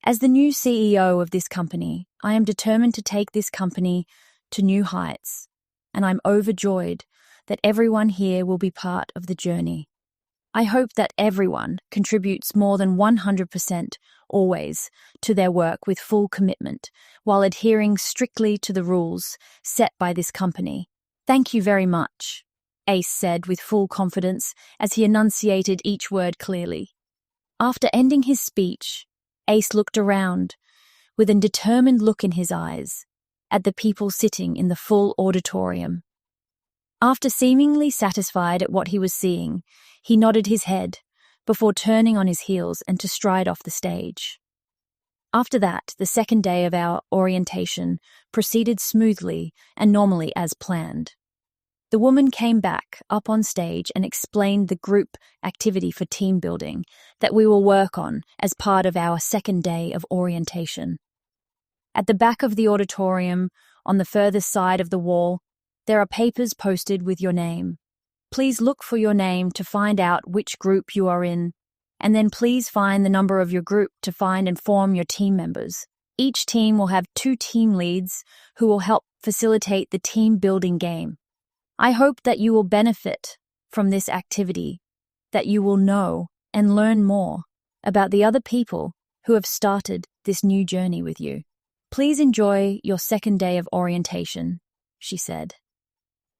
As the new CEO of this company, I am determined to take this company to new heights, and I'm overjoyed that everyone here will be part of the journey. I hope that everyone contributes more than 100% always to their work with full commitment while adhering strictly to the rules set by this company. Thank you very much, Ace said with full confidence as he enunciated each word clearly. After ending his speech, Ace looked around with a determined look in his eyes at the people sitting in the full auditorium. After seemingly satisfied at what he was seeing, he nodded his head before turning on his heels and to stride off the stage. After that, the second day of our orientation proceeded smoothly and normally as planned. The woman came back up on stage and explained the group activity for team building that we will work on as part of our second day of orientation. At the back of the auditorium, on the furthest side of the wall, there are papers posted with your name. Please look for your name to find out which group you are in, and then please find the number of your group to find and form your team members. Each team will have 2 team leads who will help facilitate the team building game. I hope that you will benefit from this activity, that you will know and learn more about the other people who have started this new journey with you. Please enjoy your second day of orientation, she said.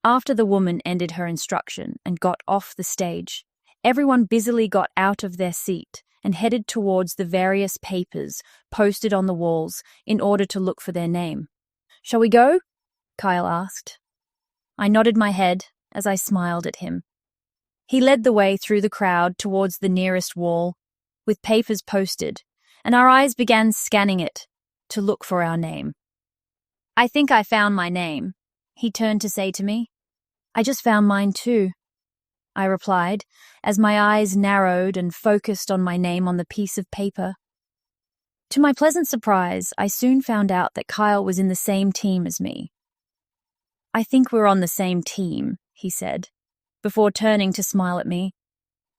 After the woman ended her instruction and got off the stage, everyone busily got out of their seat and headed towards the various papers posted on the walls in order to look for their name. Shall we go? Kyle asked. I nodded my head as I smiled at him. He led the way through the crowd towards the nearest wall, with papers posted, and our eyes began scanning it to look for our name. I think I found my name, he turned to say to me. I just found mine too, I replied, as my eyes narrowed and focused on my name on the piece of paper. To my pleasant surprise, I soon found out that Kyle was in the same team as me. I think we're on the same team, he said, before turning to smile at me.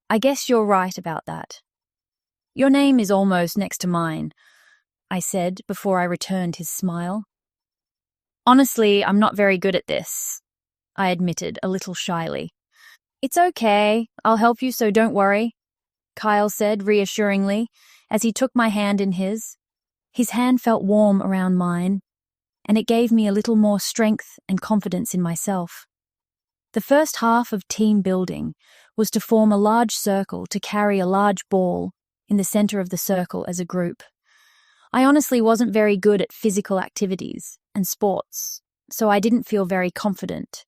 I guess you're right about that. Your name is almost next to mine, I said before I returned his smile. Honestly, I'm not very good at this, I admitted a little shyly. It's okay, I'll help you, so don't worry, Kyle said reassuringly as he took my hand in his. His hand felt warm around mine, and it gave me a little more strength and confidence in myself. The first half of team building was to form a large circle to carry a large ball in the center of the circle as a group. I honestly wasn't very good at physical activities and sports, so I didn't feel very confident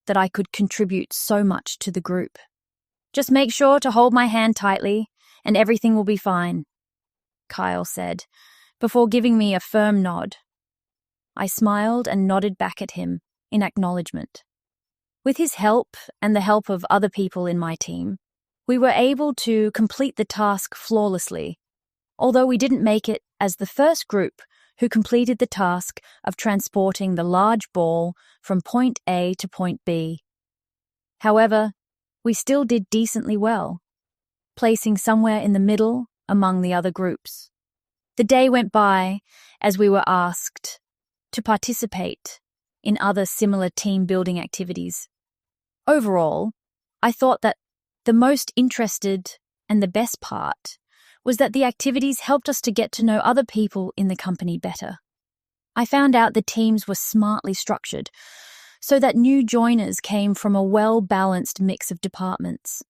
that I could contribute so much to the group. Just make sure to hold my hand tightly, and everything will be fine, Kyle said, before giving me a firm nod. I smiled and nodded back at him in acknowledgement. With his help and the help of other people in my team, we were able to complete the task flawlessly, although we didn't make it as the first group who completed the task of transporting the large ball from point A to point B. However, we still did decently well, placing somewhere in the middle among the other groups. The day went by as we were asked to participate in other similar team-building activities. Overall, I thought that the most interested and the best part was that the activities helped us to get to know other people in the company better. I found out the teams were smartly structured so that new joiners came from a well-balanced mix of departments.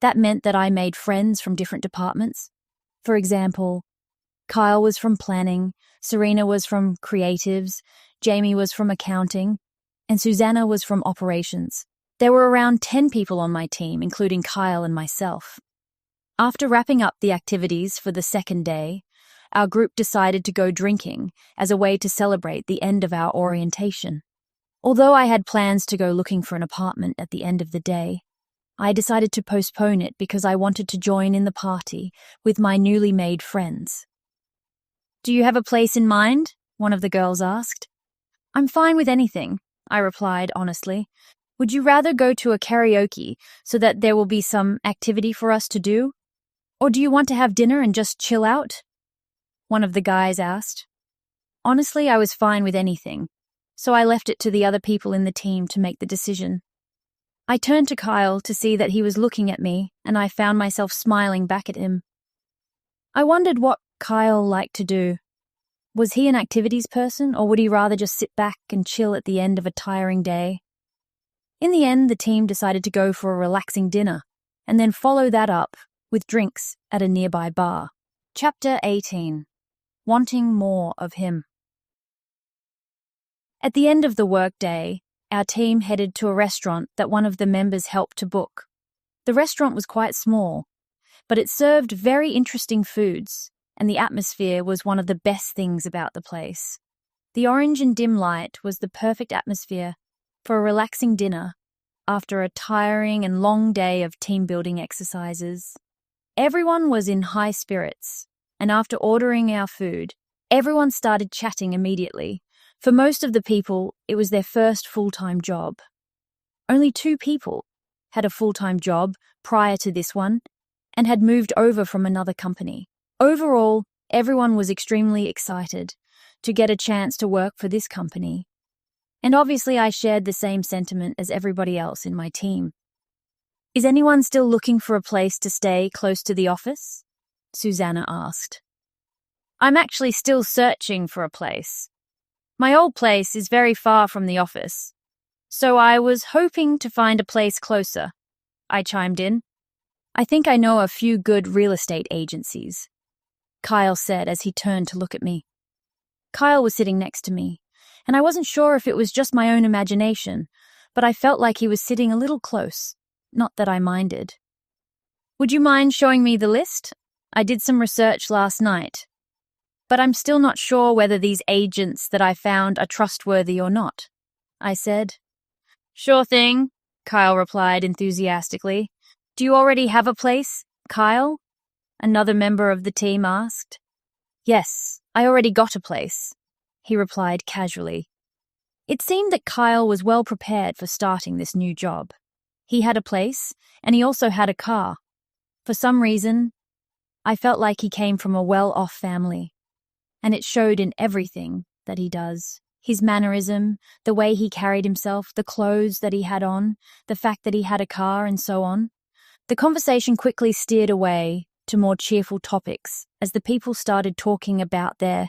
That meant that I made friends from different departments. For example, Kyle was from planning, Serena was from creatives, Jamie was from accounting, and Susanna was from operations. There were around 10 people on my team, including Kyle and myself. After wrapping up the activities for the second day, our group decided to go drinking as a way to celebrate the end of our orientation. Although I had plans to go looking for an apartment at the end of the day, I decided to postpone it because I wanted to join in the party with my newly made friends. Do you have a place in mind? One of the girls asked. I'm fine with anything, I replied honestly. Would you rather go to a karaoke so that there will be some activity for us to do? Or do you want to have dinner and just chill out? One of the guys asked. Honestly, I was fine with anything, so I left it to the other people in the team to make the decision. I turned to Kyle to see that he was looking at me, and I found myself smiling back at him. I wondered what Kyle liked to do. Was he an activities person, or would he rather just sit back and chill at the end of a tiring day? In the end, the team decided to go for a relaxing dinner, and then follow that up with drinks at a nearby bar. Chapter 18. Wanting more of him. At the end of the workday, our team headed to a restaurant that one of the members helped to book. The restaurant was quite small, but it served very interesting foods, and the atmosphere was one of the best things about the place. The orange and dim light was the perfect atmosphere for a relaxing dinner after a tiring and long day of team-building exercises. Everyone was in high spirits, and after ordering our food, everyone started chatting immediately. For most of the people, it was their first full-time job. Only 2 people had a full-time job prior to this one and had moved over from another company. Overall, everyone was extremely excited to get a chance to work for this company. And obviously I shared the same sentiment as everybody else in my team. Is anyone still looking for a place to stay close to the office? Susanna asked. I'm actually still searching for a place. My old place is very far from the office, so I was hoping to find a place closer, I chimed in. I think I know a few good real estate agencies, Kyle said as he turned to look at me. Kyle was sitting next to me, and I wasn't sure if it was just my own imagination, but I felt like he was sitting a little close, not that I minded. Would you mind showing me the list? I did some research last night, but I'm still not sure whether these agents that I found are trustworthy or not, I said, Sure thing, Kyle replied enthusiastically. Do you already have a place, Kyle? Another member of the team asked. Yes, I already got a place, he replied casually. It seemed that Kyle was well prepared for starting this new job. He had a place, and he also had a car. For some reason, I felt like he came from a well-off family, and it showed in everything that he does. His mannerism, the way he carried himself, the clothes that he had on, the fact that he had a car, and so on. The conversation quickly steered away to more cheerful topics as the people started talking about their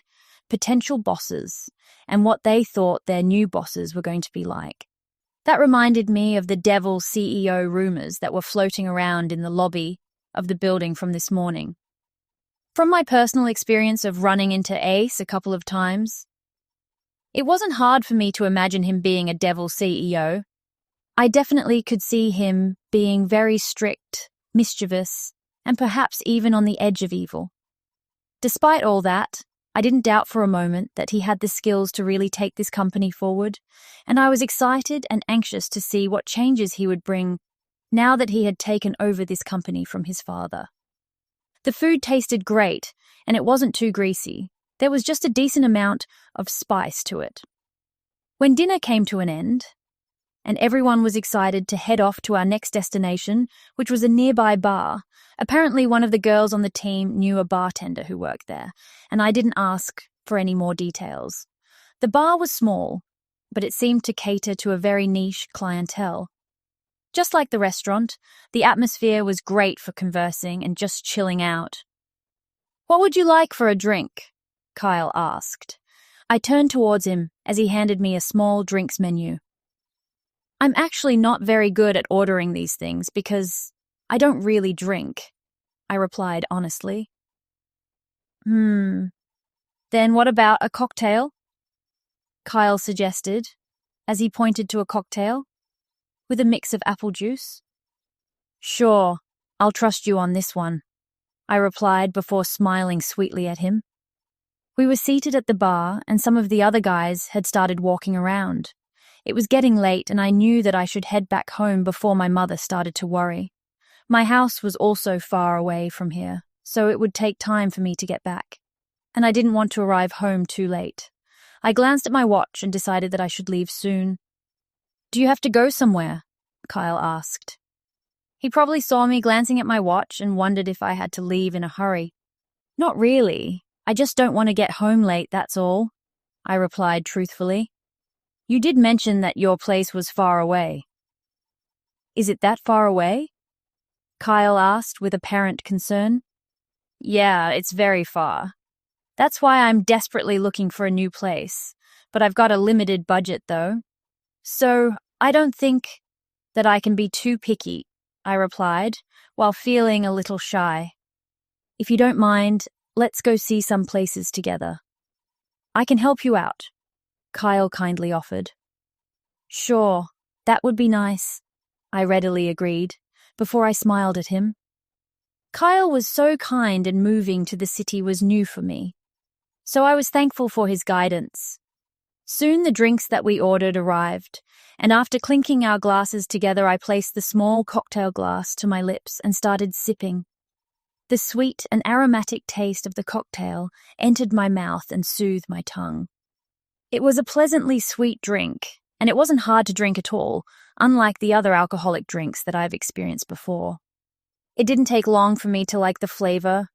potential bosses and what they thought their new bosses were going to be like. That reminded me of the devil CEO rumors that were floating around in the lobby of the building from this morning. From my personal experience of running into Ace a couple of times, it wasn't hard for me to imagine him being a devil CEO. I definitely could see him being very strict, mischievous, and perhaps even on the edge of evil. Despite all that, I didn't doubt for a moment that he had the skills to really take this company forward, and I was excited and anxious to see what changes he would bring now that he had taken over this company from his father. The food tasted great, and it wasn't too greasy. There was just a decent amount of spice to it. When dinner came to an end, and everyone was excited to head off to our next destination, which was a nearby bar, apparently one of the girls on the team knew a bartender who worked there, and I didn't ask for any more details. The bar was small, but it seemed to cater to a very niche clientele. Just like the restaurant, the atmosphere was great for conversing and just chilling out. "What would you like for a drink?" Kyle asked. I turned towards him as he handed me a small drinks menu. I'm actually not very good at ordering these things because I don't really drink, I replied honestly. Then what about a cocktail? Kyle suggested, as he pointed to a cocktail, with a mix of apple juice. Sure, I'll trust you on this one, I replied before smiling sweetly at him. We were seated at the bar and some of the other guys had started walking around. It was getting late and I knew that I should head back home before my mother started to worry. My house was also far away from here, so it would take time for me to get back. And I didn't want to arrive home too late. I glanced at my watch and decided that I should leave soon. Do you have to go somewhere? Kyle asked. He probably saw me glancing at my watch and wondered if I had to leave in a hurry. Not really. I just don't want to get home late, that's all, I replied truthfully. You did mention that your place was far away. Is it that far away? Kyle asked with apparent concern. Yeah, it's very far. That's why I'm desperately looking for a new place, but I've got a limited budget though. So I don't think that I can be too picky, I replied, while feeling a little shy. If you don't mind, let's go see some places together. I can help you out, Kyle kindly offered. Sure, that would be nice, I readily agreed, before I smiled at him. Kyle was so kind and moving to the city was new for me, so I was thankful for his guidance. Soon the drinks that we ordered arrived, and after clinking our glasses together I placed the small cocktail glass to my lips and started sipping. The sweet and aromatic taste of the cocktail entered my mouth and soothed my tongue. It was a pleasantly sweet drink, and it wasn't hard to drink at all, unlike the other alcoholic drinks that I've experienced before. It didn't take long for me to like the flavor.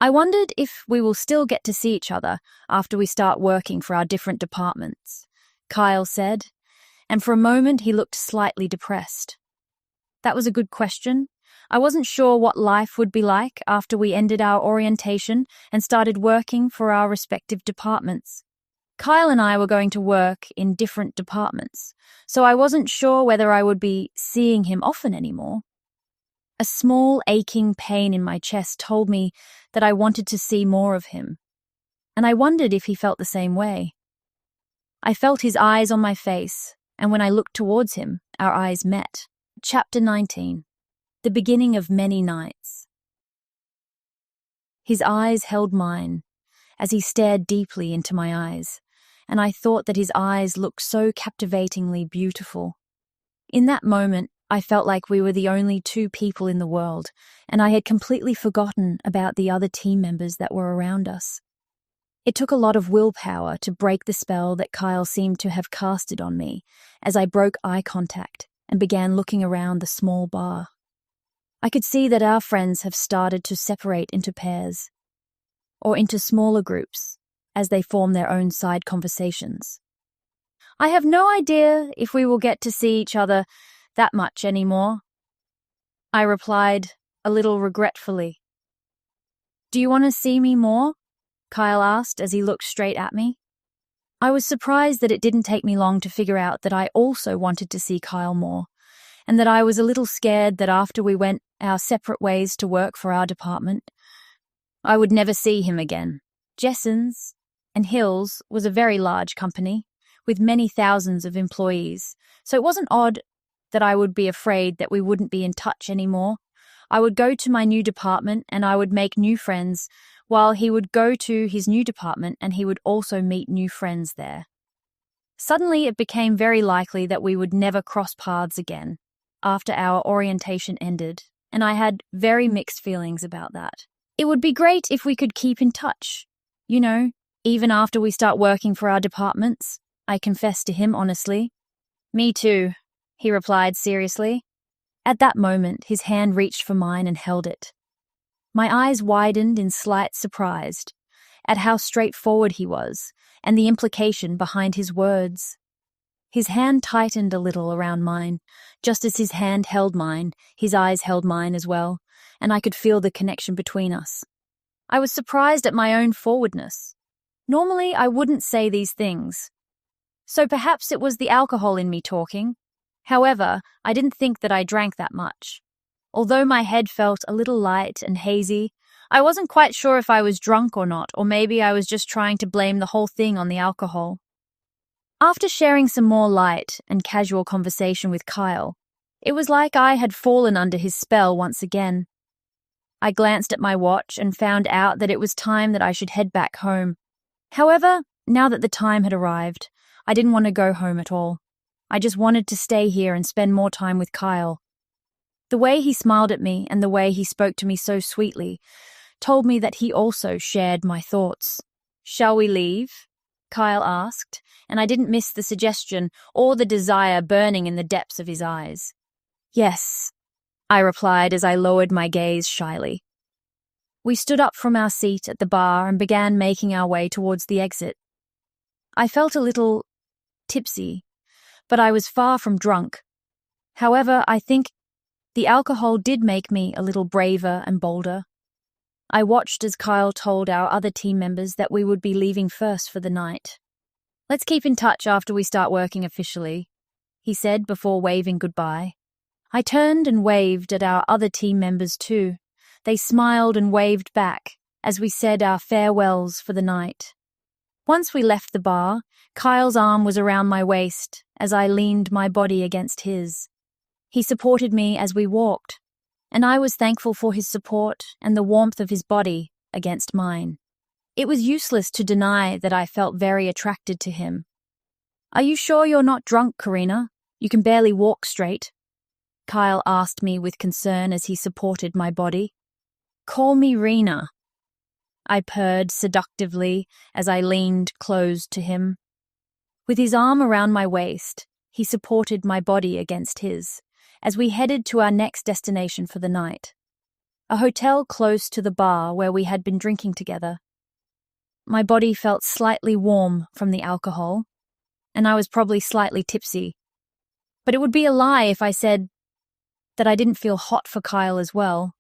I wondered if we will still get to see each other after we start working for our different departments, Kyle said, and for a moment he looked slightly depressed. That was a good question. I wasn't sure what life would be like after we ended our orientation and started working for our respective departments. Kyle and I were going to work in different departments, so I wasn't sure whether I would be seeing him often anymore. A small aching pain in my chest told me that I wanted to see more of him, and I wondered if he felt the same way. I felt his eyes on my face, and when I looked towards him, our eyes met. Chapter 19. The beginning of many nights. His eyes held mine as he stared deeply into my eyes, and I thought that his eyes looked so captivatingly beautiful. In that moment, I felt like we were the only two people in the world, and I had completely forgotten about the other team members that were around us. It took a lot of willpower to break the spell that Kyle seemed to have casted on me as I broke eye contact and began looking around the small bar. I could see that our friends have started to separate into pairs or into smaller groups as they form their own side conversations. I have no idea if we will get to see each other that much anymore, I replied a little regretfully. Do you want to see me more? Kyle asked as he looked straight at me. I was surprised that it didn't take me long to figure out that I also wanted to see Kyle more, and that I was a little scared that after we went our separate ways to work for our department, I would never see him again. Jessens and Hills was a very large company, with many thousands of employees, so it wasn't odd that I would be afraid that we wouldn't be in touch anymore. I would go to my new department and I would make new friends, while he would go to his new department and he would also meet new friends there. Suddenly it became very likely that we would never cross paths again after our orientation ended, and I had very mixed feelings about that. It would be great if we could keep in touch, even after we start working for our departments, I confessed to him honestly. Me too, he replied seriously. At that moment, his hand reached for mine and held it. My eyes widened in slight surprise at how straightforward he was and the implication behind his words. His hand tightened a little around mine. Just as his hand held mine, his eyes held mine as well, and I could feel the connection between us. I was surprised at my own forwardness. Normally, I wouldn't say these things. So perhaps it was the alcohol in me talking. However, I didn't think that I drank that much. Although my head felt a little light and hazy, I wasn't quite sure if I was drunk or not, or maybe I was just trying to blame the whole thing on the alcohol. After sharing some more light and casual conversation with Kyle, it was like I had fallen under his spell once again. I glanced at my watch and found out that it was time that I should head back home. However, now that the time had arrived, I didn't want to go home at all. I just wanted to stay here and spend more time with Kyle. The way he smiled at me and the way he spoke to me so sweetly told me that he also shared my thoughts. Shall we leave? Kyle asked, and I didn't miss the suggestion or the desire burning in the depths of his eyes. Yes, I replied as I lowered my gaze shyly. We stood up from our seat at the bar and began making our way towards the exit. I felt a little tipsy, but I was far from drunk. However, I think the alcohol did make me a little braver and bolder. I watched as Kyle told our other team members that we would be leaving first for the night. Let's keep in touch after we start working officially, he said before waving goodbye. I turned and waved at our other team members too. They smiled and waved back as we said our farewells for the night. Once we left the bar, Kyle's arm was around my waist as I leaned my body against his. He supported me as we walked, and I was thankful for his support and the warmth of his body against mine. It was useless to deny that I felt very attracted to him. Are you sure you're not drunk, Karina? You can barely walk straight. Kyle asked me with concern as he supported my body. Call me Rena, I purred seductively as I leaned close to him. With his arm around my waist, he supported my body against his as we headed to our next destination for the night, a hotel close to the bar where we had been drinking together. My body felt slightly warm from the alcohol, and I was probably slightly tipsy. But it would be a lie if I said that I didn't feel hot for Kyle as well.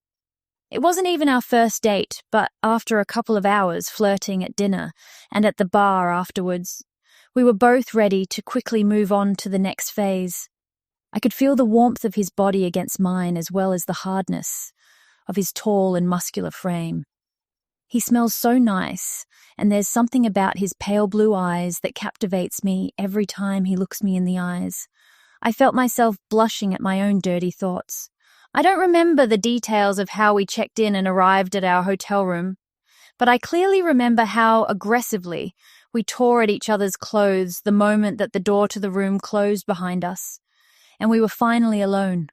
It wasn't even our first date, but after a couple of hours flirting at dinner and at the bar afterwards, we were both ready to quickly move on to the next phase. I could feel the warmth of his body against mine as well as the hardness of his tall and muscular frame. He smells so nice, and there's something about his pale blue eyes that captivates me every time he looks me in the eyes. I felt myself blushing at my own dirty thoughts. I don't remember the details of how we checked in and arrived at our hotel room, but I clearly remember how aggressively we tore at each other's clothes the moment that the door to the room closed behind us. and we were finally alone.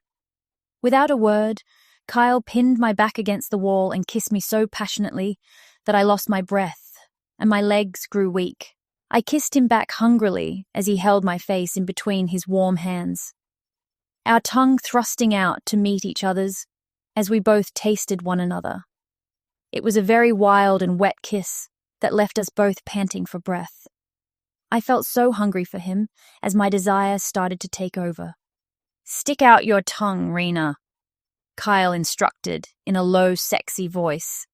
Without a word, Kyle pinned my back against the wall and kissed me so passionately that I lost my breath, and my legs grew weak. I kissed him back hungrily as he held my face in between his warm hands, our tongue thrusting out to meet each other's as we both tasted one another. It was a very wild and wet kiss that left us both panting for breath. I felt so hungry for him as my desire started to take over. "Stick out your tongue, Rena," Kyle instructed in a low, sexy voice.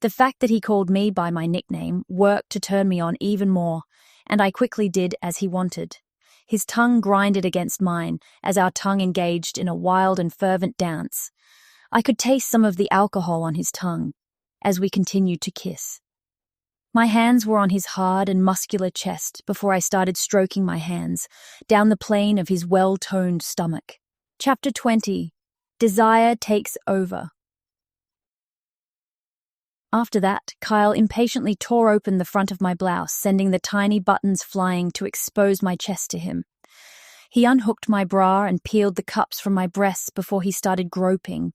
The fact that he called me by my nickname worked to turn me on even more, and I quickly did as he wanted. His tongue grinded against mine as our tongue engaged in a wild and fervent dance. I could taste some of the alcohol on his tongue as we continued to kiss. My hands were on his hard and muscular chest before I started stroking my hands down the plane of his well-toned stomach. Chapter 20. Desire Takes Over. After that, Kyle impatiently tore open the front of my blouse, sending the tiny buttons flying to expose my chest to him. He unhooked my bra and peeled the cups from my breasts before he started groping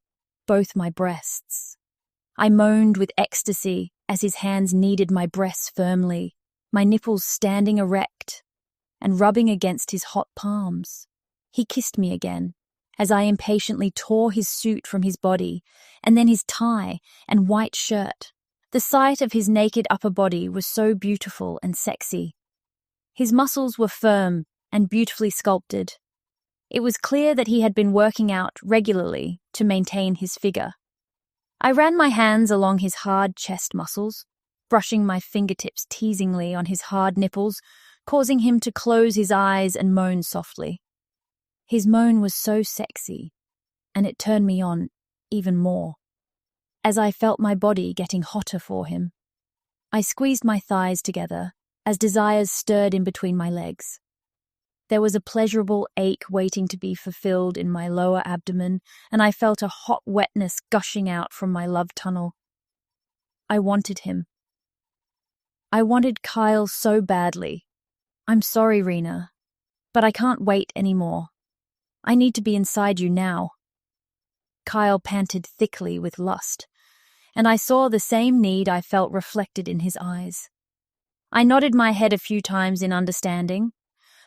both my breasts. I moaned with ecstasy as his hands kneaded my breasts firmly, my nipples standing erect and rubbing against his hot palms. He kissed me again as I impatiently tore his suit from his body and then his tie and white shirt. The sight of his naked upper body was so beautiful and sexy. His muscles were firm and beautifully sculpted. It was clear that he had been working out regularly to maintain his figure. I ran my hands along his hard chest muscles, brushing my fingertips teasingly on his hard nipples, causing him to close his eyes and moan softly. His moan was so sexy, and it turned me on even more, as I felt my body getting hotter for him. I squeezed my thighs together as desires stirred in between my legs. There was a pleasurable ache waiting to be fulfilled in my lower abdomen, and I felt a hot wetness gushing out from my love tunnel. I wanted him. I wanted Kyle so badly. "I'm sorry, Rena, but I can't wait anymore. I need to be inside you now." Kyle panted thickly with lust, and I saw the same need I felt reflected in his eyes. I nodded my head a few times in understanding.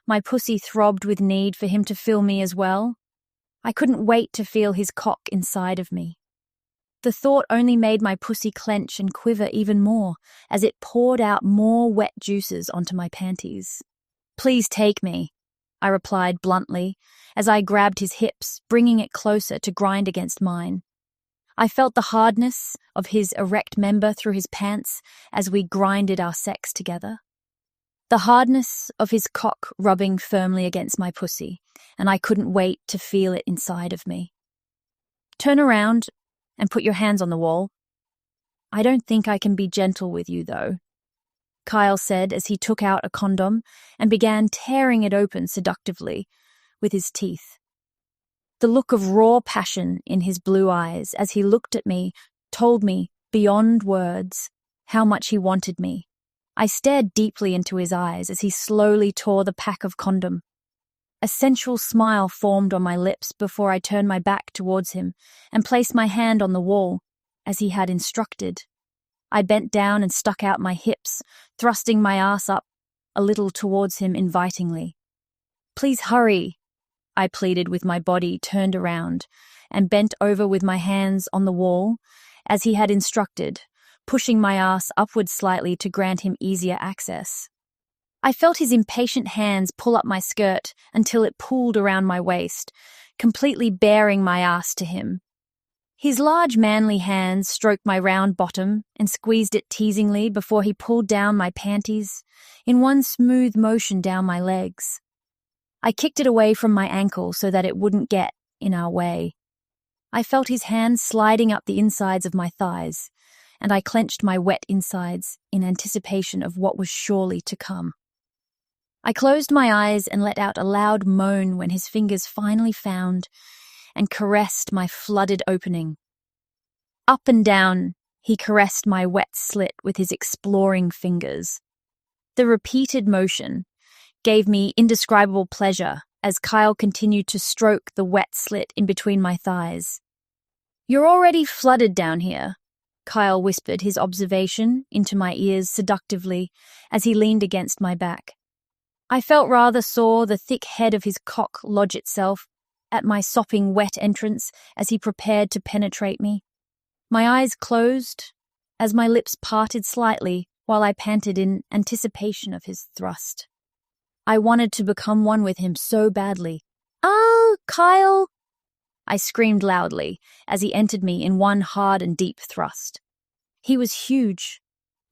My pussy throbbed with need for him to fill me as well. I couldn't wait to feel his cock inside of me. The thought only made my pussy clench and quiver even more as it poured out more wet juices onto my panties. "Please take me," I replied bluntly as I grabbed his hips, bringing it closer to grind against mine. I felt the hardness of his erect member through his pants as we grinded our sex together. The hardness of his cock rubbing firmly against my pussy, and I couldn't wait to feel it inside of me. "Turn around and put your hands on the wall. I don't think I can be gentle with you, though," Kyle said as he took out a condom and began tearing it open seductively with his teeth. The look of raw passion in his blue eyes as he looked at me told me, beyond words, how much he wanted me. I stared deeply into his eyes as he slowly tore the pack of condom. A sensual smile formed on my lips before I turned my back towards him and placed my hand on the wall, as he had instructed. I bent down and stuck out my hips, thrusting my ass up a little towards him invitingly. "Please hurry," I pleaded with my body turned around and bent over with my hands on the wall, as he had instructed, pushing my ass upward slightly to grant him easier access. I felt his impatient hands pull up my skirt until it pooled around my waist, completely bearing my ass to him. His large manly hands stroked my round bottom and squeezed it teasingly before he pulled down my panties in one smooth motion down my legs. I kicked it away from my ankle so that it wouldn't get in our way. I felt his hands sliding up the insides of my thighs, and I clenched my wet insides in anticipation of what was surely to come. I closed my eyes and let out a loud moan when his fingers finally found and caressed my flooded opening. Up and down, he caressed my wet slit with his exploring fingers. The repeated motion gave me indescribable pleasure as Kyle continued to stroke the wet slit in between my thighs. "You're already flooded down here," Kyle whispered his observation into my ears seductively as he leaned against my back. I felt rather saw the thick head of his cock lodge itself at my sopping wet entrance as he prepared to penetrate me. My eyes closed as my lips parted slightly while I panted in anticipation of his thrust. I wanted to become one with him so badly. "Oh, Kyle!" I screamed loudly as he entered me in one hard and deep thrust. He was huge,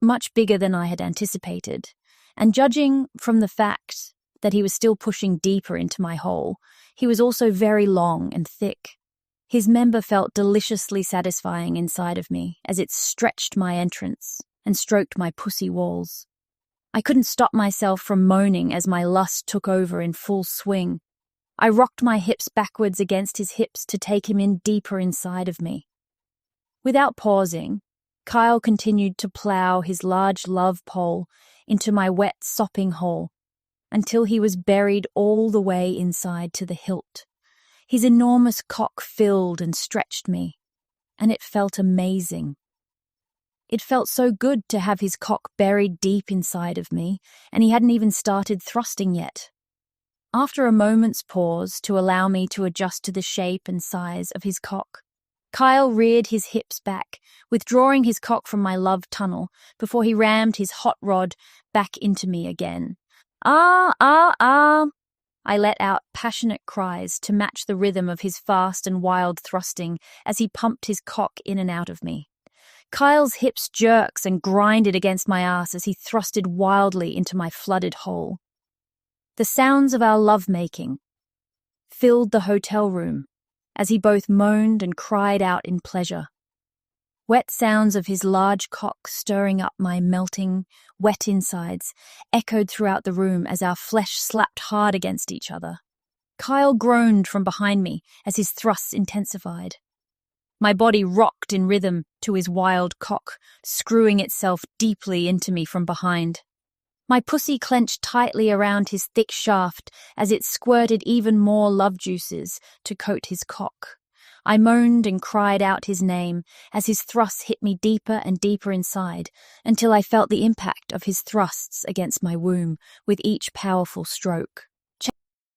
much bigger than I had anticipated, and judging from the fact that he was still pushing deeper into my hole, he was also very long and thick. His member felt deliciously satisfying inside of me as it stretched my entrance and stroked my pussy walls. I couldn't stop myself from moaning as my lust took over in full swing. I rocked my hips backwards against his hips to take him in deeper inside of me. Without pausing, Kyle continued to plow his large love pole into my wet, sopping hole until he was buried all the way inside to the hilt. His enormous cock filled and stretched me, and it felt amazing. It felt so good to have his cock buried deep inside of me, and he hadn't even started thrusting yet. After a moment's pause to allow me to adjust to the shape and size of his cock, Kyle reared his hips back, withdrawing his cock from my love tunnel before he rammed his hot rod back into me again. "Ah, ah, ah!" I let out passionate cries to match the rhythm of his fast and wild thrusting as he pumped his cock in and out of me. Kyle's hips jerked and grinded against my ass as he thrusted wildly into my flooded hole. The sounds of our lovemaking filled the hotel room as he both moaned and cried out in pleasure. Wet sounds of his large cock stirring up my melting, wet insides echoed throughout the room as our flesh slapped hard against each other. Kyle groaned from behind me as his thrusts intensified. My body rocked in rhythm to his wild cock, screwing itself deeply into me from behind. My pussy clenched tightly around his thick shaft as it squirted even more love juices to coat his cock. I moaned and cried out his name as his thrusts hit me deeper and deeper inside until I felt the impact of his thrusts against my womb with each powerful stroke.